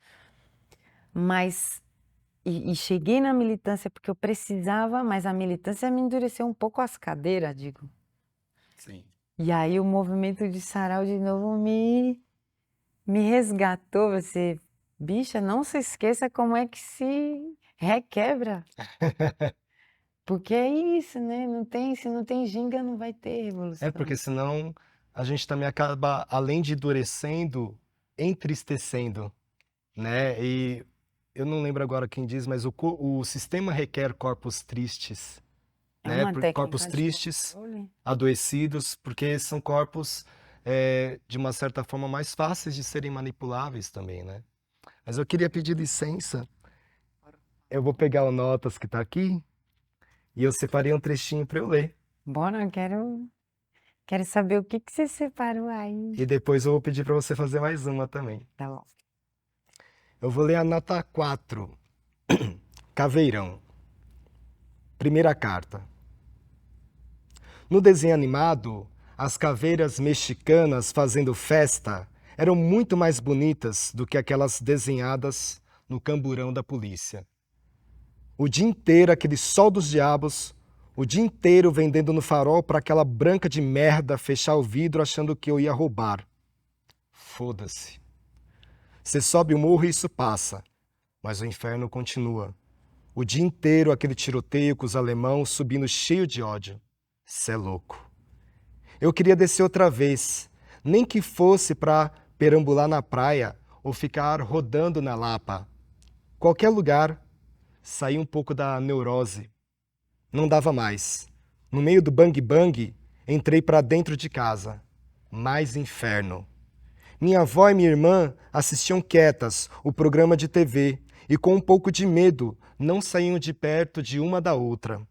Mas e cheguei na militância porque eu precisava, mas a militância me endureceu um pouco as cadeiras, digo. Sim. E aí o movimento de sarau de novo me resgatou. Você, bicha, não se esqueça como é que se requebra. Porque é isso, né? Se não tem ginga, não vai ter revolução. Porque senão a gente também acaba, além de endurecendo, entristecendo, né? E eu não lembro agora quem diz, mas o sistema requer corpos tristes, É né? uma Corpos técnica de tristes, controle. adoecidos, porque são corpos, de uma certa forma, mais fáceis de serem manipuláveis também, né? Mas eu queria pedir licença, eu vou pegar o Notas que está aqui e eu separei um trechinho para eu ler. Bora, eu quero saber o que você separou aí. E depois eu vou pedir para você fazer mais uma também. Tá bom. Eu vou ler a nota 4. Caveirão. Primeira carta. No desenho animado, as caveiras mexicanas fazendo festa eram muito mais bonitas do que aquelas desenhadas no camburão da polícia. O dia inteiro aquele sol dos diabos, o dia inteiro vendendo no farol para aquela branca de merda fechar o vidro achando que eu ia roubar. Foda-se. Você sobe o morro e isso passa, mas o inferno continua. O dia inteiro aquele tiroteio com os alemãos subindo cheio de ódio. Cê é louco. Eu queria descer outra vez, nem que fosse para perambular na praia ou ficar rodando na Lapa. Qualquer lugar, sair um pouco da neurose. Não dava mais. No meio do bang bang, entrei para dentro de casa. Mais inferno. Minha avó e minha irmã assistiam quietas o programa de TV e com um pouco de medo não saíam de perto de uma da outra.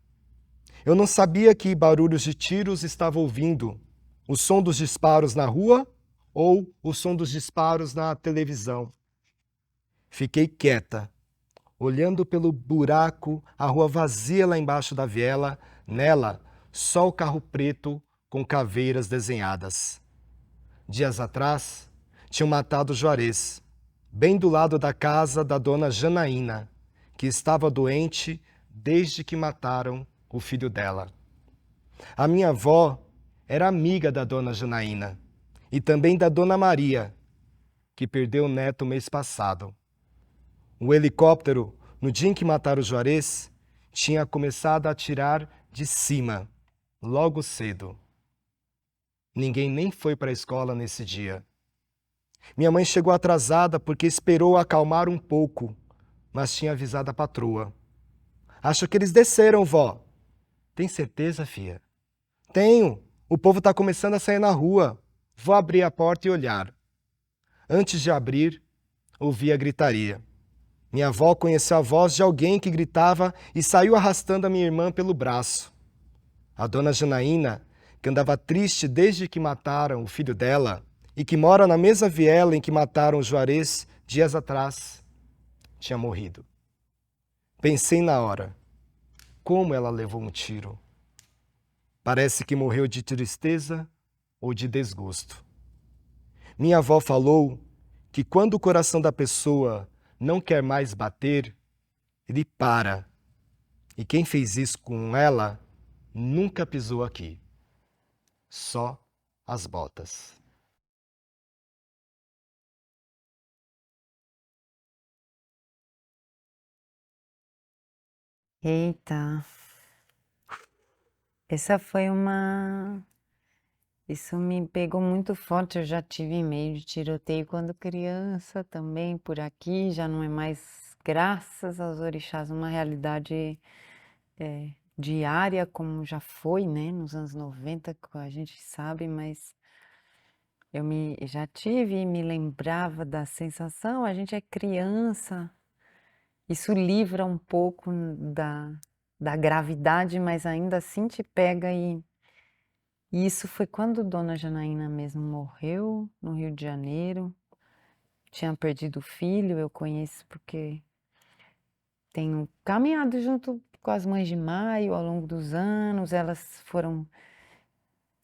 Eu não sabia que barulhos de tiros estava ouvindo, o som dos disparos na rua ou o som dos disparos na televisão. Fiquei quieta, olhando pelo buraco, a rua vazia lá embaixo da viela, nela só o carro preto com caveiras desenhadas. Dias atrás, tinham matado Juarez, bem do lado da casa da dona Janaína, que estava doente desde que mataram o filho dela. A minha avó era amiga da dona Janaína e também da dona Maria, que perdeu o neto mês passado. O helicóptero, no dia em que mataram Juarez, tinha começado a atirar de cima. logo cedo. Ninguém nem foi para a escola nesse dia. Minha mãe chegou atrasada porque esperou acalmar um pouco, mas tinha avisado a patroa. Acho que eles desceram, vó. Tem certeza, fia? Tenho. O povo está começando a sair na rua. Vou abrir a porta e olhar. Antes de abrir, ouvi a gritaria. Minha avó conheceu a voz de alguém que gritava e saiu arrastando a minha irmã pelo braço. A dona Janaína, que andava triste desde que mataram o filho dela e que mora na mesma viela em que mataram o Juarez dias atrás, tinha morrido. Pensei na hora, como ela levou um tiro. Parece que morreu de tristeza ou de desgosto. Minha avó falou que quando o coração da pessoa não quer mais bater, ele para. E quem fez isso com ela nunca pisou aqui. Só as botas. Eita, essa foi uma. Isso me pegou muito forte. Eu já tive em meio de tiroteio quando criança também por aqui. Já não é mais, graças aos orixás, uma realidade diária, como já foi, né? Nos anos 90, que a gente sabe, mas já tive e me lembrava da sensação. A gente é criança, isso livra um pouco da gravidade, mas ainda assim te pega e isso foi quando Dona Janaína mesmo morreu, no Rio de Janeiro. Tinha perdido o filho, eu conheço porque tenho caminhado junto com as Mães de Maio ao longo dos anos. Elas foram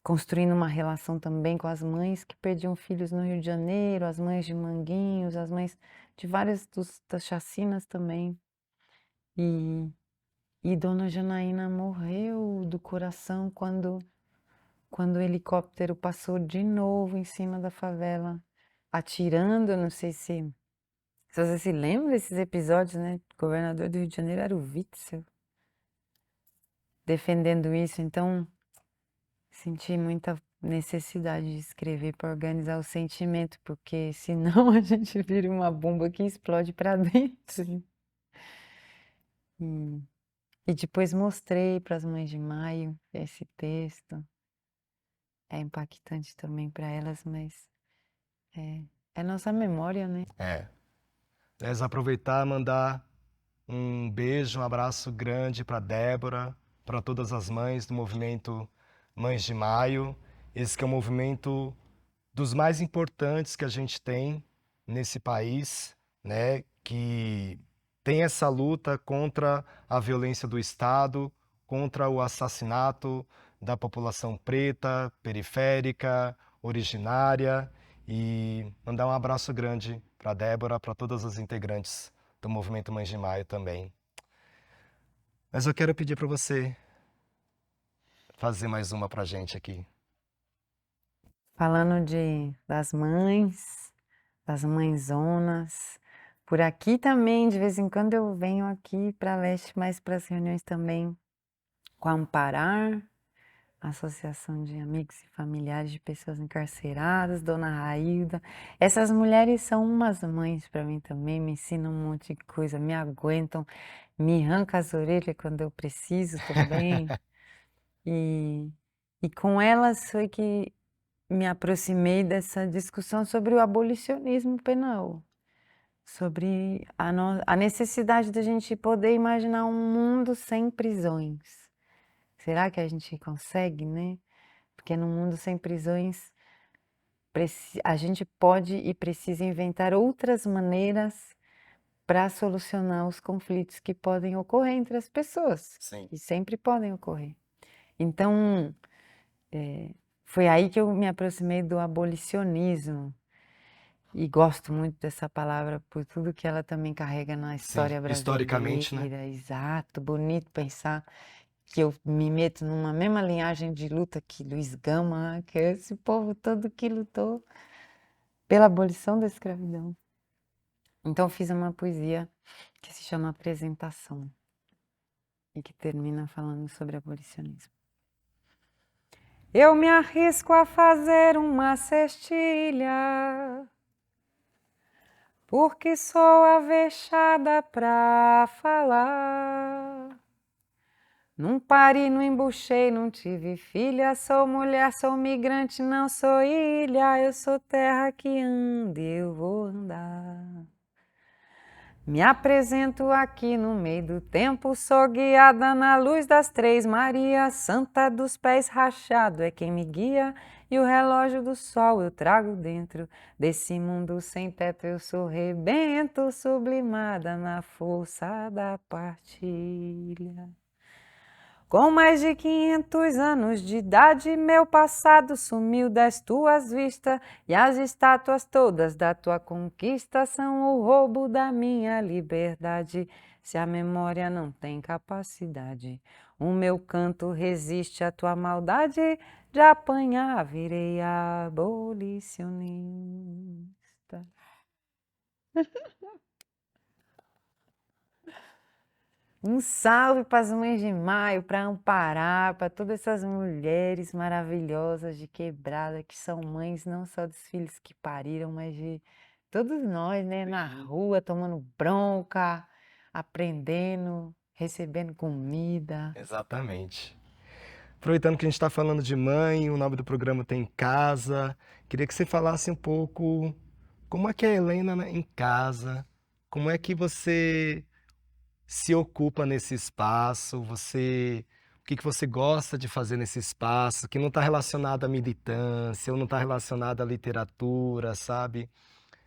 construindo uma relação também com as mães que perdiam filhos no Rio de Janeiro, as mães de Manguinhos, as mães de várias das chacinas também. E Dona Janaína morreu do coração quando o helicóptero passou de novo em cima da favela, atirando. Eu não sei se você se lembra desses episódios, né? O governador do Rio de Janeiro era o Witzel, defendendo isso. Então, senti muita necessidade de escrever para organizar o sentimento, porque senão a gente vira uma bomba que explode para dentro. E, e depois mostrei para as Mães de Maio esse texto. É impactante também para elas, mas é nossa memória, né? Aliás, aproveitar e mandar um beijo, um abraço grande para Débora, para todas as mães do movimento Mães de Maio. Esse que é o movimento dos mais importantes que a gente tem nesse país, né? Que tem essa luta contra a violência do Estado, contra o assassinato da população preta, periférica, originária. E mandar um abraço grande para Débora, para todas as integrantes do movimento Mães de Maio também. Mas eu quero pedir para você fazer mais uma para a gente aqui. Falando das mãezonas. Por aqui também, de vez em quando eu venho aqui para Leste, mais para as reuniões também com a Amparar, Associação de Amigos e Familiares de Pessoas Encarceradas, Dona Railda. Essas mulheres são umas mães para mim também, me ensinam um monte de coisa, me aguentam, me arrancam as orelhas quando eu preciso também. E, e com elas foi que me aproximei dessa discussão sobre o abolicionismo penal, sobre a necessidade da gente poder imaginar um mundo sem prisões. Será que a gente consegue, né? Porque num mundo sem prisões, a gente pode e precisa inventar outras maneiras para solucionar os conflitos que podem ocorrer entre as pessoas, Sim. e sempre podem ocorrer. Então, foi aí que eu me aproximei do abolicionismo. E gosto muito dessa palavra por tudo que ela também carrega na Sim, história historicamente, né? brasileira. Exato, bonito pensar que eu me meto numa mesma linhagem de luta que Luiz Gama, que é esse povo todo que lutou pela abolição da escravidão. Então fiz uma poesia que se chama Apresentação e que termina falando sobre abolicionismo. Eu me arrisco a fazer uma cestilha, porque sou avexada pra falar. Não pari, não embuchei, não tive filha, sou mulher, sou migrante, não sou ilha, eu sou terra que anda, eu vou andar. Me apresento aqui no meio do tempo, sou guiada na luz das Três Marias, Santa dos Pés Rachado é quem me guia, e o relógio do sol eu trago dentro desse mundo sem teto, eu sou rebento, sublimada na força da partilha. Com mais de 500 anos de idade, meu passado sumiu das tuas vistas, e as estátuas todas da tua conquista são o roubo da minha liberdade. Se a memória não tem capacidade, o meu canto resiste à tua maldade, de apanhar virei abolicionista. Um salve para as mães de maio, para Amparar, para todas essas mulheres maravilhosas de Quebrada, que são mães não só dos filhos que pariram, mas de todos nós, né? Na rua, tomando bronca, aprendendo, recebendo comida. Exatamente. Aproveitando que a gente está falando de mãe, o nome do programa tem Casa, queria que você falasse um pouco como é que é a Helena em casa, como é que você se ocupa nesse espaço, o que que você gosta de fazer nesse espaço, que não está relacionado à militância, ou não está relacionado à literatura, sabe?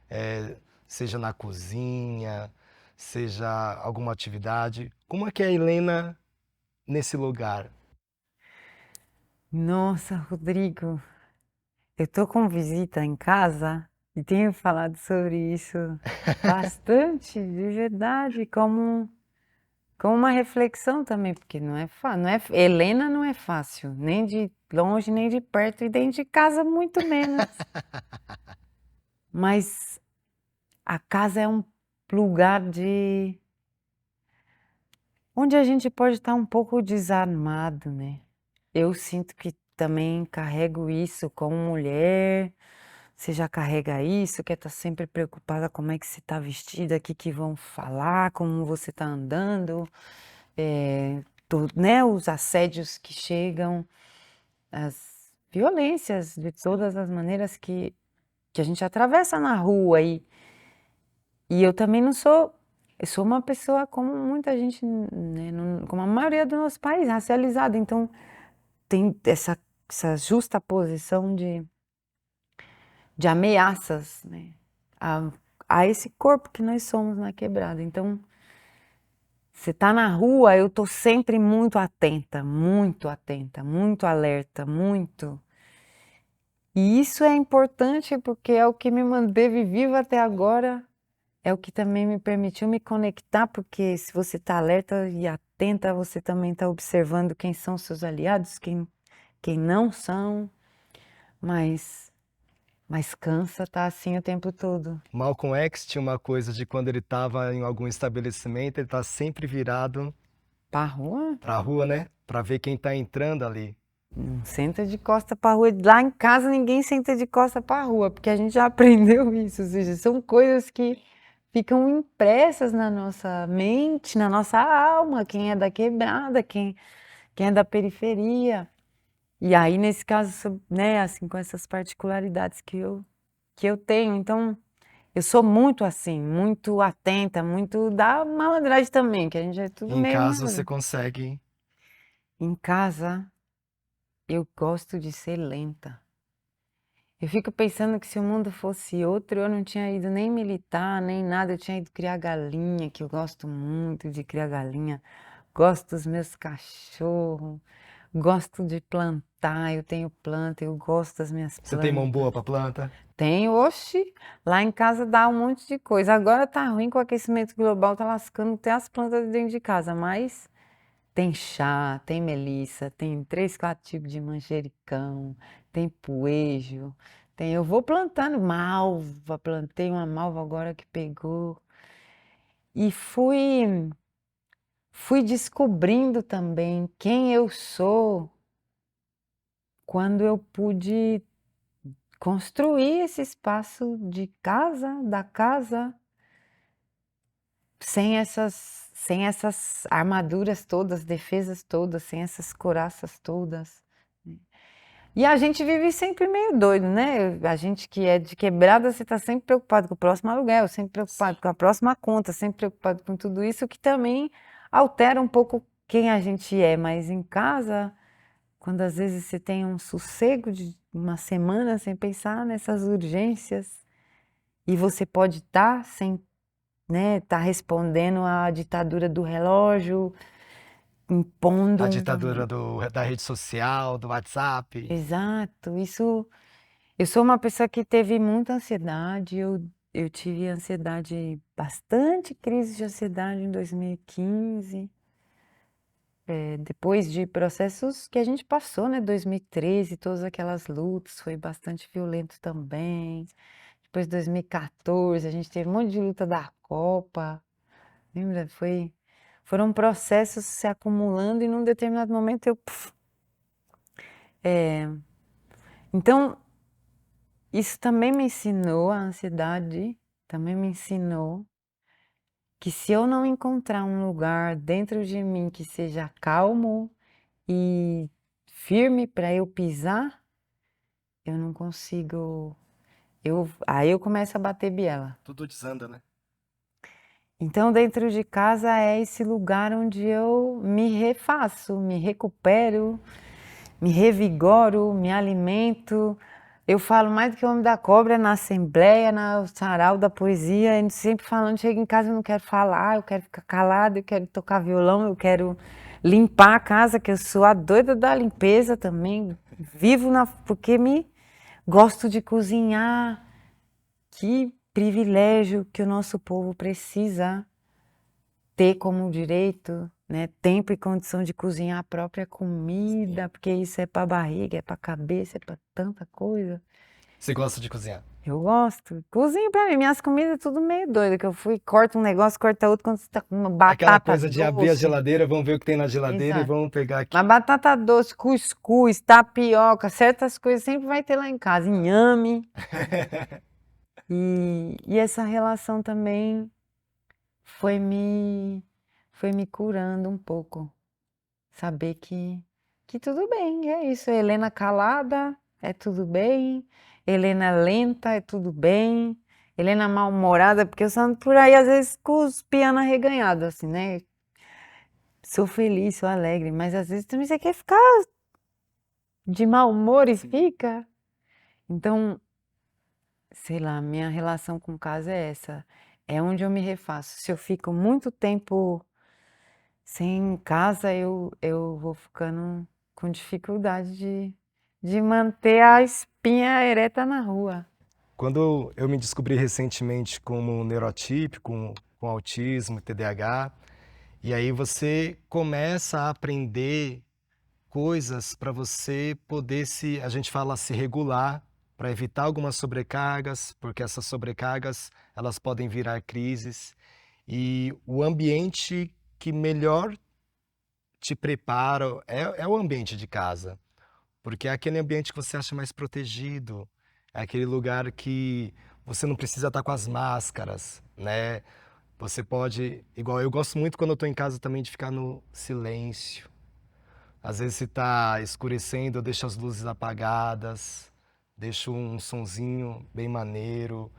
Eh, Seja na cozinha, seja alguma atividade. Como é que é a Helena nesse lugar? Nossa, Rodrigo, eu tô com visita em casa e tenho falado sobre isso bastante, de verdade, como uma reflexão também, porque não é fácil, Helena não é fácil, nem de longe, nem de perto, e dentro de casa muito menos. Mas a casa é um lugar onde a gente pode estar um pouco desarmado, né? Eu sinto que também carrego isso como mulher. Você já carrega isso, quer estar sempre preocupada como é que você está vestida, o que que vão falar, como você está andando, né, os assédios que chegam, as violências de todas as maneiras que a gente atravessa na rua. E eu também não sou, eu sou uma pessoa como muita gente, né, como a maioria do nosso país, racializada. Então tem essa justa posição de ameaças, né, a, a esse corpo que nós somos na quebrada. Então, você tá na rua, eu tô sempre muito atenta, muito alerta, muito. E isso é importante porque é o que me manteve viva até agora, é o que também me permitiu me conectar, porque se você está alerta e atenta, você também está observando quem são seus aliados, quem não são, mas, mas cansa tá assim o tempo todo. Malcolm X tinha uma coisa de quando ele estava em algum estabelecimento, ele está sempre virado Pra rua? para a rua, né? Para ver quem está entrando ali. Não senta de costa pra rua. Lá em casa ninguém senta de costa pra rua, porque a gente já aprendeu isso. Ou seja, são coisas que ficam impressas na nossa mente, na nossa alma, quem é da quebrada, quem é da periferia. E aí, nesse caso, né, assim, com essas particularidades que eu tenho. Então, eu sou muito assim, muito atenta, muito da malandragem também, que a gente é tudo Em meio casa você malandro. consegue. Em casa, eu gosto de ser lenta. Eu fico pensando que se o mundo fosse outro, eu não tinha ido nem militar, nem nada, eu tinha ido criar galinha, que eu gosto muito de criar galinha, gosto dos meus cachorros, gosto de plantar, eu tenho planta, eu gosto das minhas Você tem mão boa plantas. para planta? Tenho, oxi, lá em casa dá um monte de coisa. Agora tá ruim com o aquecimento global, tá lascando até as plantas de dentro de casa, mas tem chá, tem melissa, tem 3, 4 tipos de manjericão, tem poejo, eu vou plantando malva, plantei uma malva agora que pegou. E fui descobrindo também quem eu sou quando eu pude construir esse espaço de casa, da casa, sem essas armaduras todas, defesas todas, sem essas couraças todas. E a gente vive sempre meio doido, né? A gente que é de quebrada, você está sempre preocupado com o próximo aluguel, sempre preocupado com a próxima conta, sempre preocupado com tudo isso, que também altera um pouco quem a gente é. Mas em casa, quando às vezes você tem um sossego de uma semana sem pensar nessas urgências, e você pode estar sem, né, tá respondendo à ditadura do relógio, impondo A um. ditadura da rede social, do WhatsApp. Exato, isso. Eu sou uma pessoa que teve muita ansiedade, eu tive ansiedade, bastante crise de ansiedade em 2015, depois de processos que a gente passou, né, 2013, todas aquelas lutas, foi bastante violento também. Depois de 2014, a gente teve um monte de luta da Copa, lembra? Foram processos se acumulando e num determinado momento eu, então, isso também me ensinou, a ansiedade também me ensinou que se eu não encontrar um lugar dentro de mim que seja calmo e firme para eu pisar, eu não consigo. Aí eu começo a bater biela. Tudo desanda, né? Então, dentro de casa é esse lugar onde eu me refaço, me recupero, me revigoro, me alimento. Eu falo mais do que o homem da cobra na assembleia, na sarau da poesia, a gente sempre falando, chego em casa, eu não quero falar, eu quero ficar calada, eu quero tocar violão, eu quero limpar a casa, que eu sou a doida da limpeza também. Porque me gosto de cozinhar. Que privilégio que o nosso povo precisa ter como direito, né? Tempo e condição de cozinhar a própria comida, porque isso é para barriga, é para cabeça, é para tanta coisa. Você gosta de cozinhar? Eu gosto. Cozinho pra mim. Minhas comidas é tudo meio doido. Que eu fui, corto um negócio, corta outro. Quando você tá com uma Aquela batata coisa de abrir a doce. geladeira, vamos ver o que tem na geladeira e Exato. vamos pegar aqui. Mas batata doce, cuscuz, tapioca, certas coisas sempre vai ter lá em casa. Inhame. E essa relação também foi me, foi me curando um pouco. Saber que tudo bem, é isso. Helena calada, é tudo bem. Helena lenta, é tudo bem. Helena mal-humorada, porque eu ando por aí, às vezes, com os pianos arreganhados, assim, né? Sou feliz, sou alegre, mas às vezes também você quer ficar de mau humor e fica. Então, sei lá, minha relação com casa é essa. É onde eu me refaço. Se eu fico muito tempo sem casa, eu vou ficando com dificuldade de manter a espinha ereta na rua. Quando eu me descobri recentemente como neurotípico, com autismo, TDAH, e aí você começa a aprender coisas para você poder a gente fala se regular, para evitar algumas sobrecargas, porque essas sobrecargas, elas podem virar crises. E o ambiente que melhor te prepara é o ambiente de casa. Porque é aquele ambiente que você acha mais protegido, é aquele lugar que você não precisa estar com as máscaras, né? Você pode, igual eu gosto muito quando eu estou em casa também de ficar no silêncio. Às vezes se está escurecendo, eu deixo as luzes apagadas, deixo um sonzinho bem maneiro,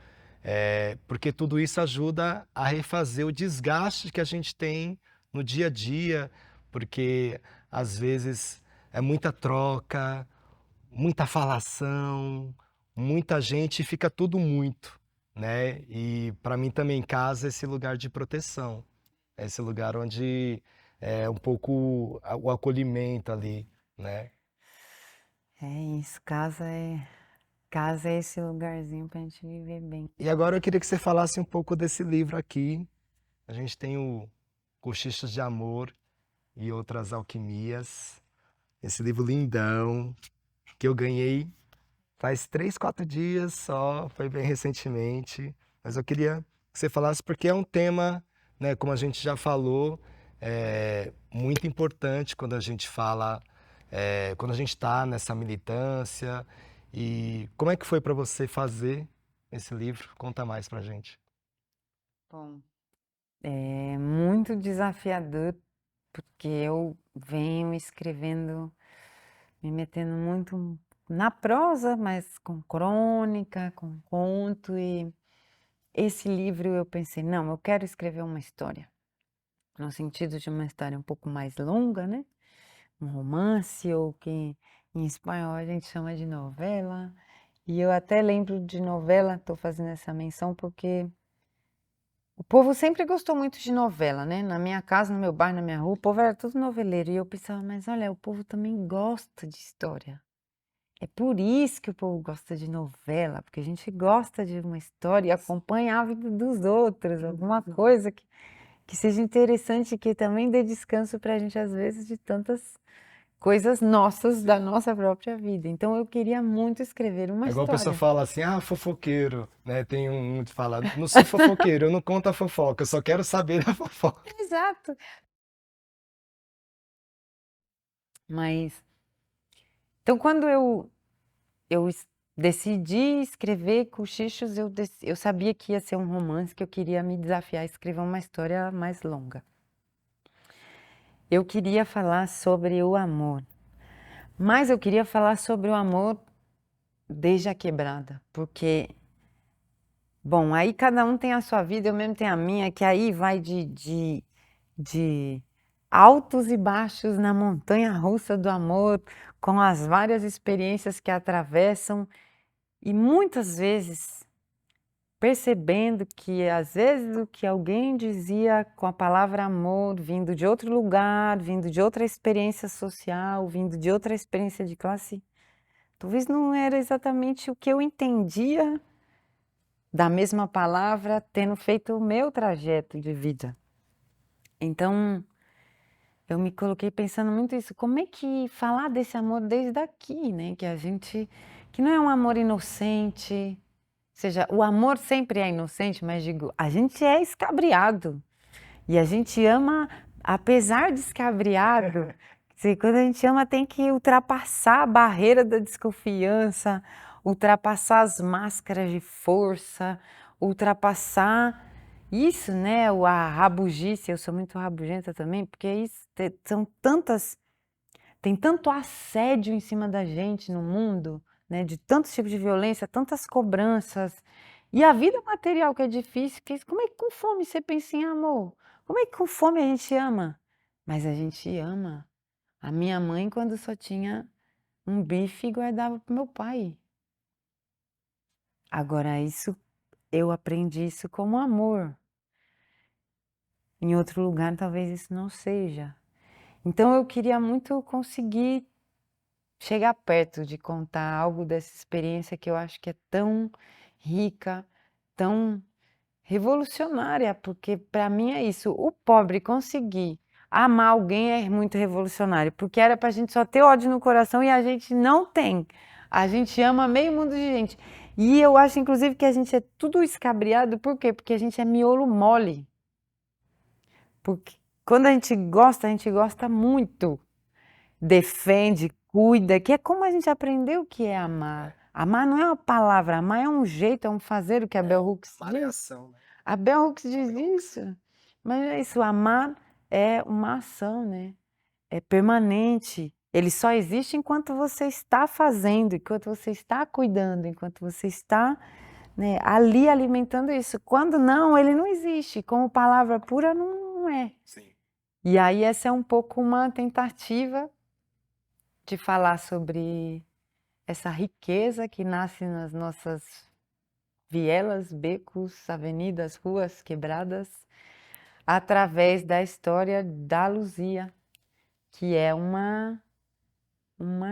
porque tudo isso ajuda a refazer o desgaste que a gente tem no dia a dia, porque às vezes é muita troca, muita falação, muita gente e fica tudo muito, né? E para mim também casa é esse lugar de proteção, é esse lugar onde é um pouco o acolhimento ali, né? É isso, casa é esse lugarzinho pra gente viver bem. E agora eu queria que você falasse um pouco desse livro aqui. A gente tem o Cochichos de Amor e Outras Alquimias. Esse livro lindão que eu ganhei faz 3, 4 dias só, foi bem recentemente. Mas eu queria que você falasse porque é um tema, né, como a gente já falou, muito importante quando a gente fala quando a gente está nessa militância. E como é que foi para você fazer esse livro? Conta mais pra gente. Bom, é muito desafiador, porque eu venho escrevendo, me metendo muito na prosa, mas com crônica, com conto, e esse livro eu pensei, não, eu quero escrever uma história, no sentido de uma história um pouco mais longa, né? Um romance, ou que em espanhol a gente chama de novela. E eu até lembro de novela, estou fazendo essa menção porque o povo sempre gostou muito de novela, né? Na minha casa, no meu bairro, na minha rua, o povo era tudo noveleiro. E eu pensava, mas olha, o povo também gosta de história. É por isso que o povo gosta de novela, porque a gente gosta de uma história e acompanha a vida dos outros, alguma coisa que seja interessante, que também dê descanso para a gente, às vezes, de tantas coisas nossas, da nossa própria vida. Então eu queria muito escrever uma É igual a pessoa história. fala assim, ah, fofoqueiro, né? Tem um que fala, não sou fofoqueiro, eu não conto a fofoca, eu só quero saber da fofoca. Exato. Mas, então quando eu decidi escrever Cochichos, eu sabia que ia ser um romance, que eu queria me desafiar a escrever uma história mais longa. Eu queria falar sobre o amor, mas eu queria falar sobre o amor desde a quebrada, porque, bom, aí cada um tem a sua vida, eu mesmo tenho a minha, que aí vai de altos e baixos na montanha russa do amor, com as várias experiências que atravessam, e muitas vezes percebendo que às vezes o que alguém dizia com a palavra amor, vindo de outro lugar, vindo de outra experiência social, vindo de outra experiência de classe, talvez não era exatamente o que eu entendia da mesma palavra, tendo feito o meu trajeto de vida. Então, eu me coloquei pensando muito isso, como é que falar desse amor desde aqui, né? Que não é um amor inocente, ou seja, o amor sempre é inocente, mas digo, a gente é escabriado e a gente ama, apesar de escabriado. Quando a gente ama, tem que ultrapassar a barreira da desconfiança, ultrapassar as máscaras de força, ultrapassar isso, né? A rabugice, eu sou muito rabugenta também, porque são tantas, tem tanto assédio em cima da gente no mundo, né? De tantos tipos de violência, tantas cobranças. E a vida material que é difícil, como é que com fome você pensa em amor? Como é que com fome a gente ama? Mas a gente ama. A minha mãe, quando só tinha um bife, guardava para o meu pai. Agora, isso, eu aprendi isso como amor. Em outro lugar, talvez isso não seja. Então, eu queria muito conseguir chegar perto de contar algo dessa experiência que eu acho que é tão rica, tão revolucionária, porque para mim é isso. O pobre conseguir amar alguém é muito revolucionário, porque era para a gente só ter ódio no coração e a gente não tem. A gente ama meio mundo de gente. E eu acho, inclusive, que a gente é tudo escabriado, por quê? Porque a gente é miolo mole. Porque quando a gente gosta muito. Defende, cuida, que é como a gente aprendeu o que é amar. Amar não é uma palavra, amar é um jeito, é um fazer, o que a Bell Hooks Amar é diz. ação, né? A Bell Hooks diz isso. Mas é isso, amar é uma ação, né? É permanente. Ele só existe enquanto você está fazendo, enquanto você está cuidando, enquanto você está, né, ali alimentando isso. Quando não, ele não existe. Como palavra pura, não é. Sim. E aí essa é um pouco uma tentativa de falar sobre essa riqueza que nasce nas nossas vielas, becos, avenidas, ruas quebradas, através da história da Luzia, que é uma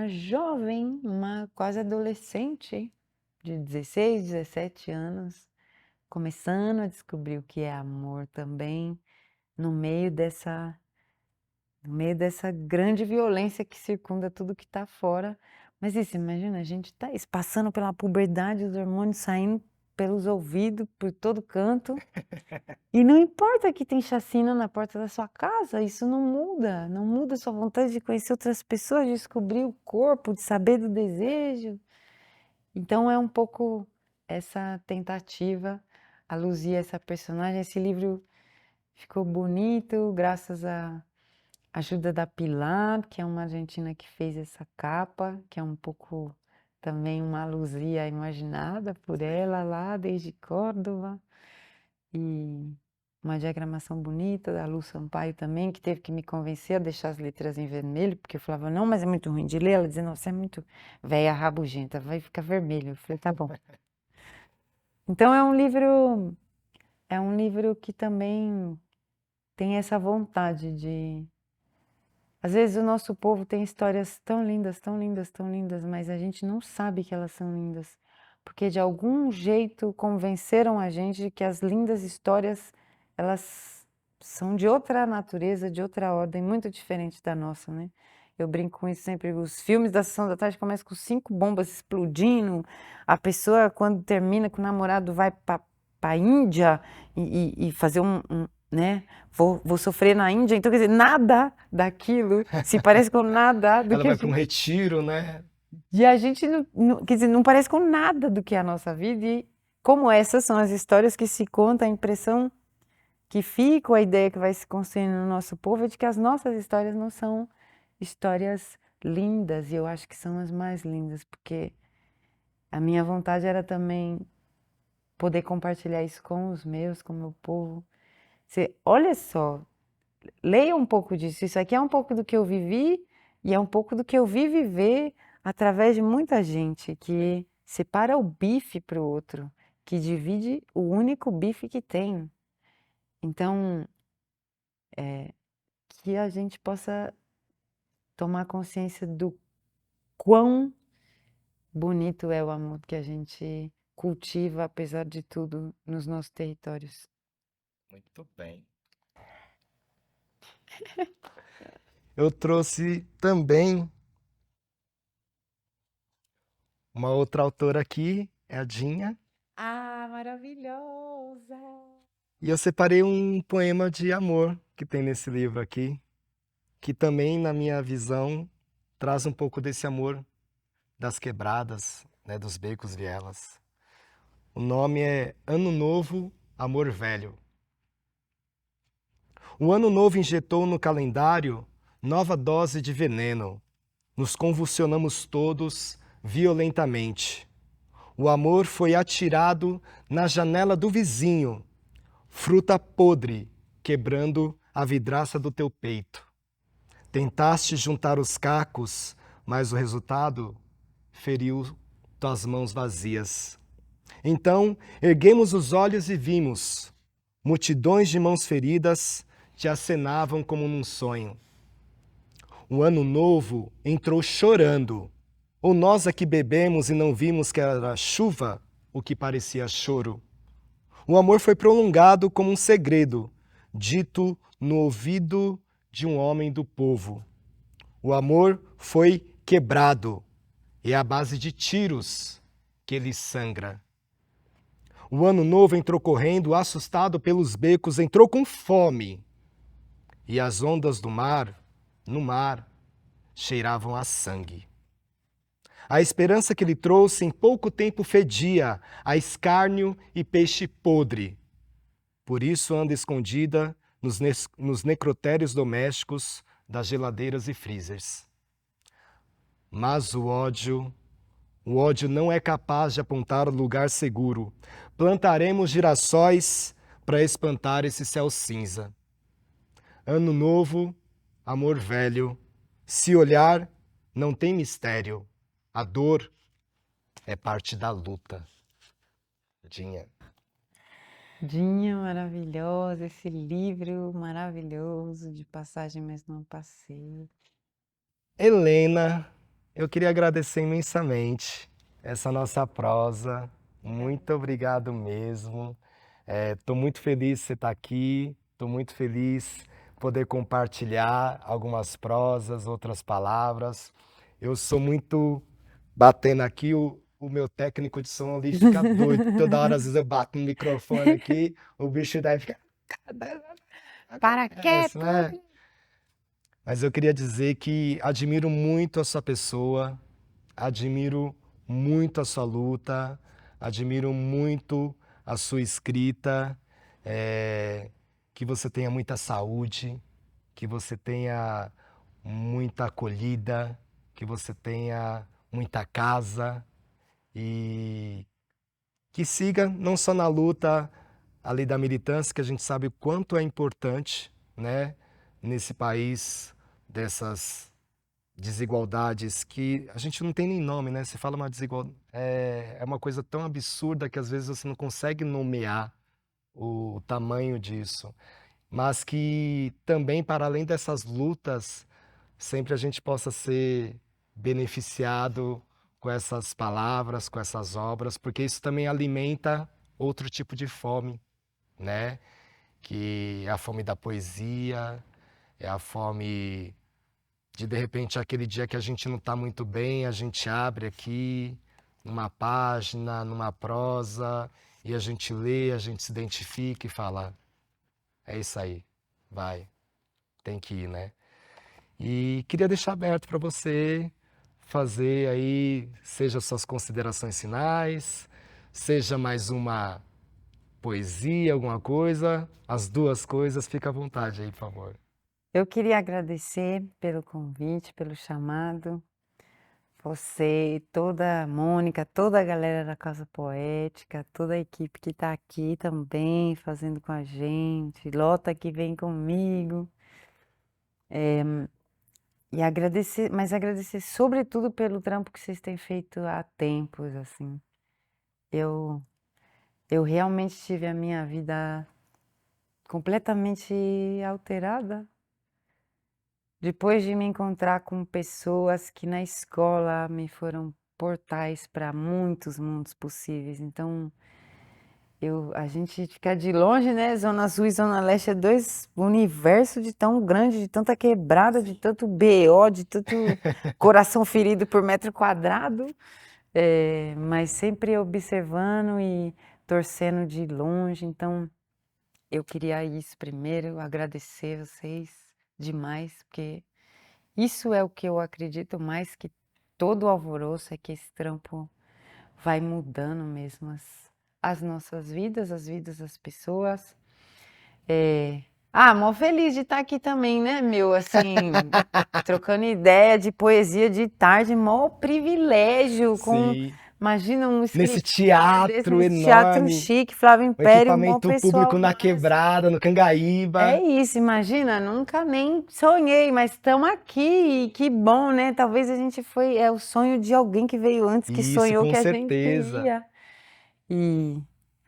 jovem, uma quase adolescente de 16, 17 anos, começando a descobrir o que é amor também, no meio dessa no meio dessa grande violência que circunda tudo que está fora. Mas isso, imagina, a gente tá isso, passando pela puberdade, os hormônios saindo, pelos ouvidos, por todo canto. E não importa que tem chacina na porta da sua casa, isso não muda a sua vontade de conhecer outras pessoas, de descobrir o corpo, de saber do desejo. Então é um pouco essa tentativa. A Luzia, essa personagem, esse livro ficou bonito graças à ajuda da Pilar, que é uma argentina que fez essa capa, que é um pouco também uma Luzia imaginada por ela lá desde Córdoba. E uma diagramação bonita da Lu Sampaio também, que teve que me convencer a deixar as letras em vermelho, porque eu falava, não, mas é muito ruim de ler. Ela dizia, não, você é muito velha, rabugenta, vai ficar vermelho. Eu falei, tá bom. Então é um livro que também tem essa vontade de... Às vezes o nosso povo tem histórias tão lindas, tão lindas, tão lindas, mas a gente não sabe que elas são lindas, porque de algum jeito convenceram a gente de que as lindas histórias, elas são de outra natureza, de outra ordem, muito diferente da nossa, né? Eu brinco com isso sempre, os filmes da Sessão da Tarde começam com 5 bombas explodindo, a pessoa quando termina com o namorado vai para a Índia e fazer né? Vou sofrer na Índia, então quer dizer, nada daquilo se parece com nada do Ela que a vai para um gente... retiro, né? E a gente, quer dizer, não parece com nada do que é a nossa vida, e como essas são as histórias que se contam, a impressão que fica, a ideia que vai se construindo no nosso povo é de que as nossas histórias não são histórias lindas, e eu acho que são as mais lindas, porque a minha vontade era também poder compartilhar isso com os meus, com o meu povo. Olha só, leia um pouco disso. Isso aqui é um pouco do que eu vivi e é um pouco do que eu vi viver através de muita gente que separa o bife para o outro, que divide o único bife que tem. Então, que a gente possa tomar consciência do quão bonito é o amor que a gente cultiva, apesar de tudo, nos nossos territórios. Muito bem. Eu trouxe também uma outra autora aqui, é a Dinha, Ah, maravilhosa! e eu separei um poema de amor que tem nesse livro aqui, que também, na minha visão, traz um pouco desse amor das quebradas, né, dos becos, vielas. O nome é Ano Novo, Amor Velho. O Ano Novo injetou no calendário nova dose de veneno. Nos convulsionamos todos violentamente. O amor foi atirado na janela do vizinho, fruta podre, quebrando a vidraça do teu peito. Tentaste juntar os cacos, mas o resultado feriu tuas mãos vazias. Então, erguemos os olhos e vimos, multidões de mãos feridas te acenavam como num sonho. O ano novo entrou chorando, ou nós aqui bebemos e não vimos que era chuva o que parecia choro. O amor foi prolongado como um segredo, dito no ouvido de um homem do povo. O amor foi quebrado, e é à base de tiros que ele sangra. O ano novo entrou correndo, assustado pelos becos, entrou com fome. E as ondas do mar, no mar, cheiravam a sangue. A esperança que ele trouxe em pouco tempo fedia a escárnio e peixe podre. Por isso anda escondida nos necrotérios domésticos das geladeiras e freezers. Mas o ódio não é capaz de apontar o lugar seguro. Plantaremos girassóis para espantar esse céu cinza. Ano novo, amor velho. Se olhar, não tem mistério. A dor é parte da luta. Dinha. Dinha maravilhosa, esse livro maravilhoso de Passagem, mas não passei. Helena, eu queria agradecer imensamente essa nossa prosa. Muito obrigado mesmo. Estou muito feliz de você estar aqui. Estou muito feliz poder compartilhar algumas prosas, outras palavras. Eu sou muito batendo aqui o meu técnico de som ali fica doido. Toda hora, às vezes, eu bato no microfone aqui, o bicho daí fica. Para Acontece, quieto! né? Mas eu queria dizer que admiro muito a sua pessoa, admiro muito a sua luta, admiro muito a sua escrita, que você tenha muita saúde, que você tenha muita acolhida, que você tenha muita casa e que siga não só na luta ali da militância, que a gente sabe o quanto é importante, né, nesse país dessas desigualdades que a gente não tem nem nome, né? Você fala uma desigualdade, é uma coisa tão absurda que às vezes você não consegue nomear o tamanho disso, mas que também, para além dessas lutas, sempre a gente possa ser beneficiado com essas palavras, com essas obras, porque isso também alimenta outro tipo de fome, né? Que é a fome da poesia, é a fome de repente aquele dia que a gente não está muito bem, a gente abre aqui numa página, numa prosa, e a gente lê, a gente se identifica e fala, é isso aí, vai, tem que ir, né? E queria deixar aberto para você fazer aí, seja suas considerações finais, seja mais uma poesia, alguma coisa, as duas coisas, fica à vontade aí, por favor. Eu queria agradecer pelo convite, pelo chamado. Você, toda a Mônica, toda a galera da Casa Poética, toda a equipe que está aqui também fazendo com a gente, Lota que vem comigo. E agradecer, mas agradecer sobretudo pelo trampo que vocês têm feito há tempos, assim. Eu, eu realmente tive a minha vida completamente alterada depois de me encontrar com pessoas que na escola me foram portais para muitos mundos possíveis. Então, a gente fica de longe, né? Zona Sul e Zona Leste é dois universos de tão grande, de tanta quebrada, de tanto BO, de tanto coração ferido por metro quadrado, mas sempre observando e torcendo de longe. Então, eu queria isso primeiro, agradecer vocês demais, porque isso é o que eu acredito mais que todo o alvoroço, é que esse trampo vai mudando mesmo as nossas vidas, as vidas das pessoas. Mó feliz de estar aqui também, né, meu? Assim, trocando ideia de poesia de tarde, mó privilégio. Sim. Imagina um Nesse escritor desse, teatro nesse teatro enorme, chique, Flávio o Império, mó equipamento pessoal público na massa. quebrada, no É Cangaíba. isso, imagina, nunca nem sonhei, mas estamos aqui, e que bom, né? Talvez a gente é o sonho de alguém que veio antes, que Isso, sonhou com que a gente certeza. ia. E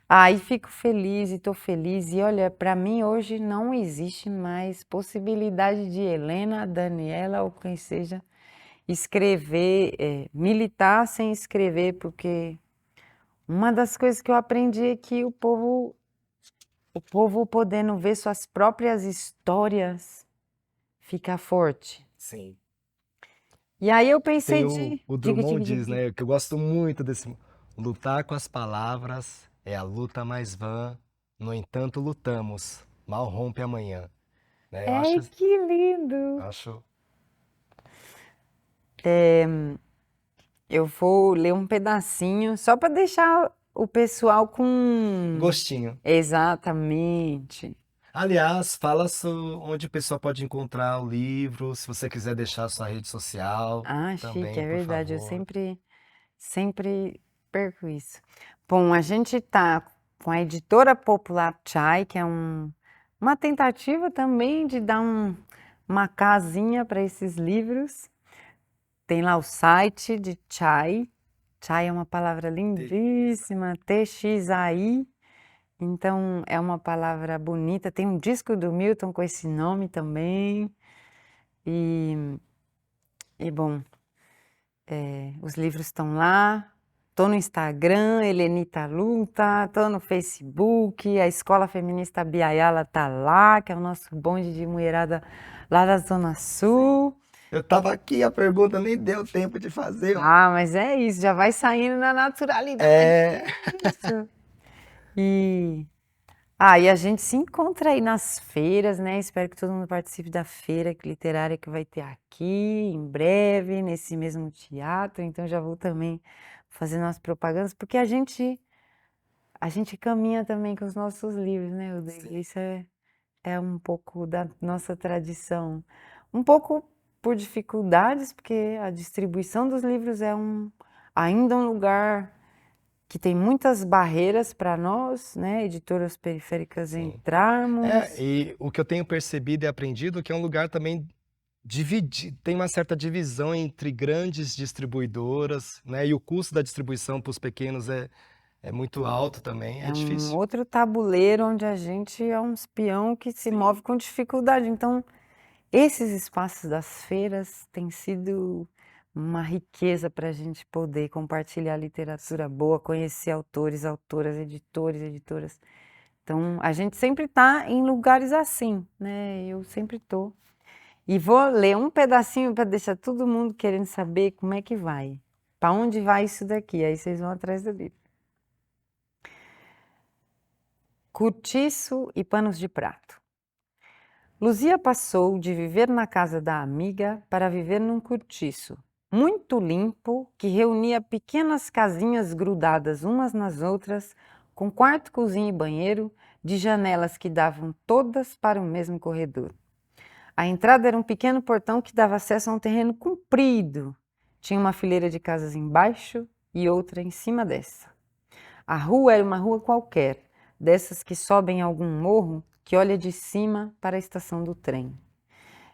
aí fico feliz e tô feliz. E olha, para mim hoje não existe mais possibilidade de Helena, Daniela ou quem seja escrever, militar sem escrever, porque uma das coisas que eu aprendi é que o povo podendo ver suas próprias histórias fica forte. Sim. E aí eu Tem pensei o Drummond diz, né, que eu gosto muito desse. Lutar com as palavras é a luta mais vã, no entanto lutamos, mal rompe amanhã. Né? Ai, que lindo! Acho Eu vou ler um pedacinho só para deixar o pessoal com. gostinho. Exatamente. Aliás, fala onde o pessoal pode encontrar o livro, se você quiser deixar a sua rede social Ah, chique, também, é por verdade. Eu favor. sempre perco isso. Bom, a gente tá com a editora Popular Chai, que é uma tentativa também de dar uma casinha para esses livros. Tem lá o site de Chai. Chai é uma palavra lindíssima, T-X-A-I. Então, é uma palavra bonita. Tem um disco do Milton com esse nome também. Bom, os livros estão lá. Tô no Instagram, Helenita Luta. Tô no Facebook. A Escola Feminista Biayala tá lá, que é o nosso bonde de mulherada lá da Zona Sul. Eu tava aqui, a pergunta nem deu tempo de fazer. Ah, mas é isso, já vai saindo na naturalidade. É, Isso. E e a gente se encontra aí nas feiras, né? Espero que todo mundo participe da feira literária que vai ter aqui em breve, nesse mesmo teatro. Então já vou também fazendo as propagandas, porque a gente caminha também com os nossos livros, né, Rodrigo? sim, Isso é um pouco da nossa tradição. Um pouco por dificuldades, porque a distribuição dos livros é ainda um lugar que tem muitas barreiras para nós, né, editoras periféricas sim. entrarmos. E o que eu tenho percebido e aprendido é que é um lugar também tem uma certa divisão entre grandes distribuidoras, né? E o custo da distribuição para os pequenos é muito alto também, é É um difícil. outro tabuleiro onde a gente é um espião que se move com dificuldade. Então, esses espaços das feiras têm sido uma riqueza para a gente poder compartilhar literatura boa, conhecer autores, autoras, editores, editoras. Então, a gente sempre está em lugares assim, né? Eu sempre estou. E vou ler um pedacinho para deixar todo mundo querendo saber como é que vai. Para onde vai isso daqui? Aí vocês vão atrás do livro. Cortiço e panos de prato. Luzia passou de viver na casa da amiga para viver num cortiço, muito limpo, que reunia pequenas casinhas grudadas umas nas outras, com quarto, cozinha e banheiro, de janelas que davam todas para o mesmo corredor. A entrada era um pequeno portão que dava acesso a um terreno comprido. Tinha uma fileira de casas embaixo e outra em cima dessa. A rua era uma rua qualquer, dessas que sobem algum morro que olha de cima para a estação do trem.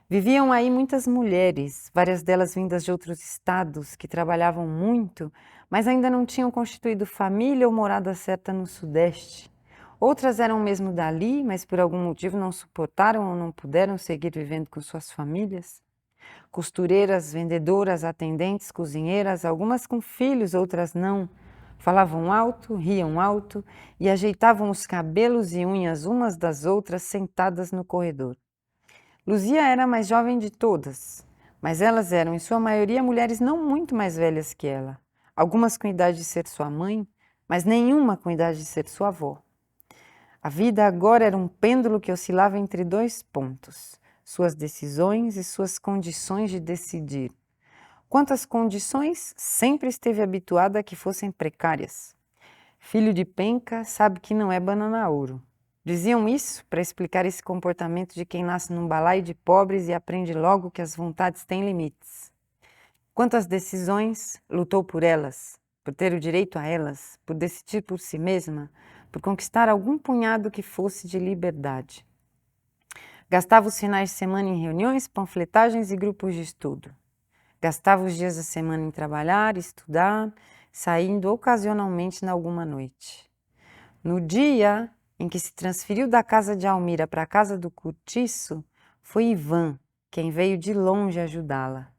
Viviam aí muitas mulheres, várias delas vindas de outros estados, que trabalhavam muito, mas ainda não tinham constituído família ou morada certa no Sudeste. Outras eram mesmo dali, mas por algum motivo não suportaram ou não puderam seguir vivendo com suas famílias. Costureiras, vendedoras, atendentes, cozinheiras, algumas com filhos, outras não. Falavam alto, riam alto e ajeitavam os cabelos e unhas umas das outras sentadas no corredor. Luzia era a mais jovem de todas, mas elas eram, em sua maioria, mulheres não muito mais velhas que ela. Algumas com idade de ser sua mãe, mas nenhuma com idade de ser sua avó. A vida agora era um pêndulo que oscilava entre dois pontos: suas decisões e suas condições de decidir. Quanto às condições, sempre esteve habituada a que fossem precárias. Filho de penca sabe que não é banana ouro. Diziam isso para explicar esse comportamento de quem nasce num balaio de pobres e aprende logo que as vontades têm limites. Quanto às decisões, lutou por elas, por ter o direito a elas, por decidir por si mesma, por conquistar algum punhado que fosse de liberdade. Gastava os finais de semana em reuniões, panfletagens e grupos de estudo. Gastava os dias da semana em trabalhar, estudar, saindo ocasionalmente em alguma noite. No dia em que se transferiu da casa de Almira para a casa do Cortiço, foi Ivan quem veio de longe ajudá-la.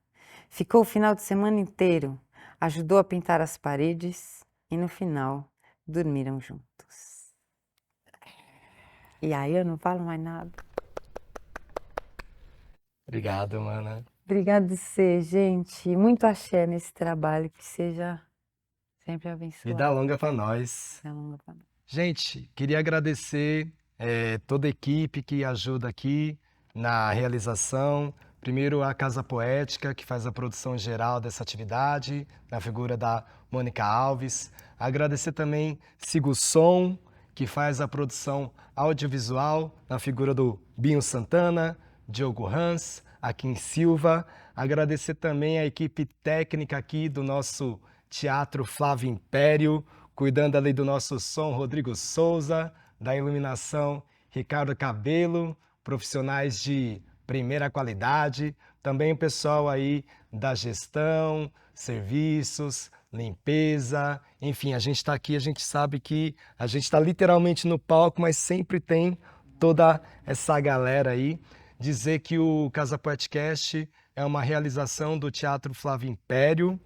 Ficou o final de semana inteiro, ajudou a pintar as paredes e no final dormiram juntos. E aí eu não falo mais nada. Obrigado, mana. Obrigada de ser, gente. Muito axé nesse trabalho, que seja sempre abençoado. Vida longa para nós. Vida longa pra nós. Gente, queria agradecer toda a equipe que ajuda aqui na realização. Primeiro, a Casa Poética, que faz a produção geral dessa atividade, na figura da Mônica Alves. Agradecer também Sigo Som, que faz a produção audiovisual, na figura do Binho Santana, Diogo Hans, Akin Silva. Agradecer também a equipe técnica aqui do nosso Teatro Flávio Império, cuidando ali do nosso som, Rodrigo Souza, da iluminação, Ricardo Cabelo, profissionais de primeira qualidade, também o pessoal aí da gestão, serviços, limpeza, enfim, a gente está aqui, a gente sabe que a gente está literalmente no palco, mas sempre tem toda essa galera aí. Dizer que o Casa Poetcast é uma realização do Teatro Flávio Império,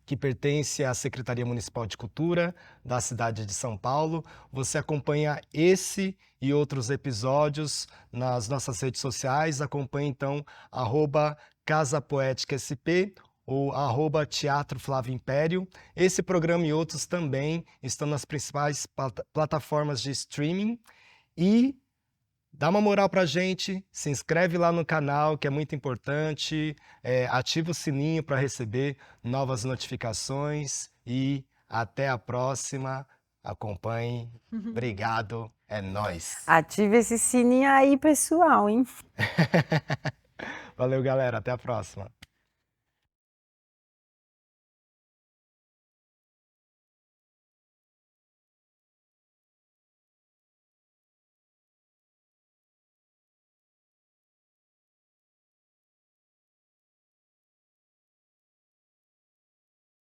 que pertence à Secretaria Municipal de Cultura da cidade de São Paulo. Você acompanha esse e outros episódios nas nossas redes sociais. Acompanhe então Casa Poética SP ou @Teatro Flávio Império. Esse programa e outros também estão nas principais plataformas de streaming. E dá uma moral pra gente, se inscreve lá no canal, que é muito importante, ativa o sininho para receber novas notificações e até a próxima. Acompanhe. Obrigado, é nóis. Ative esse sininho aí, pessoal, hein? Valeu, galera, até a próxima.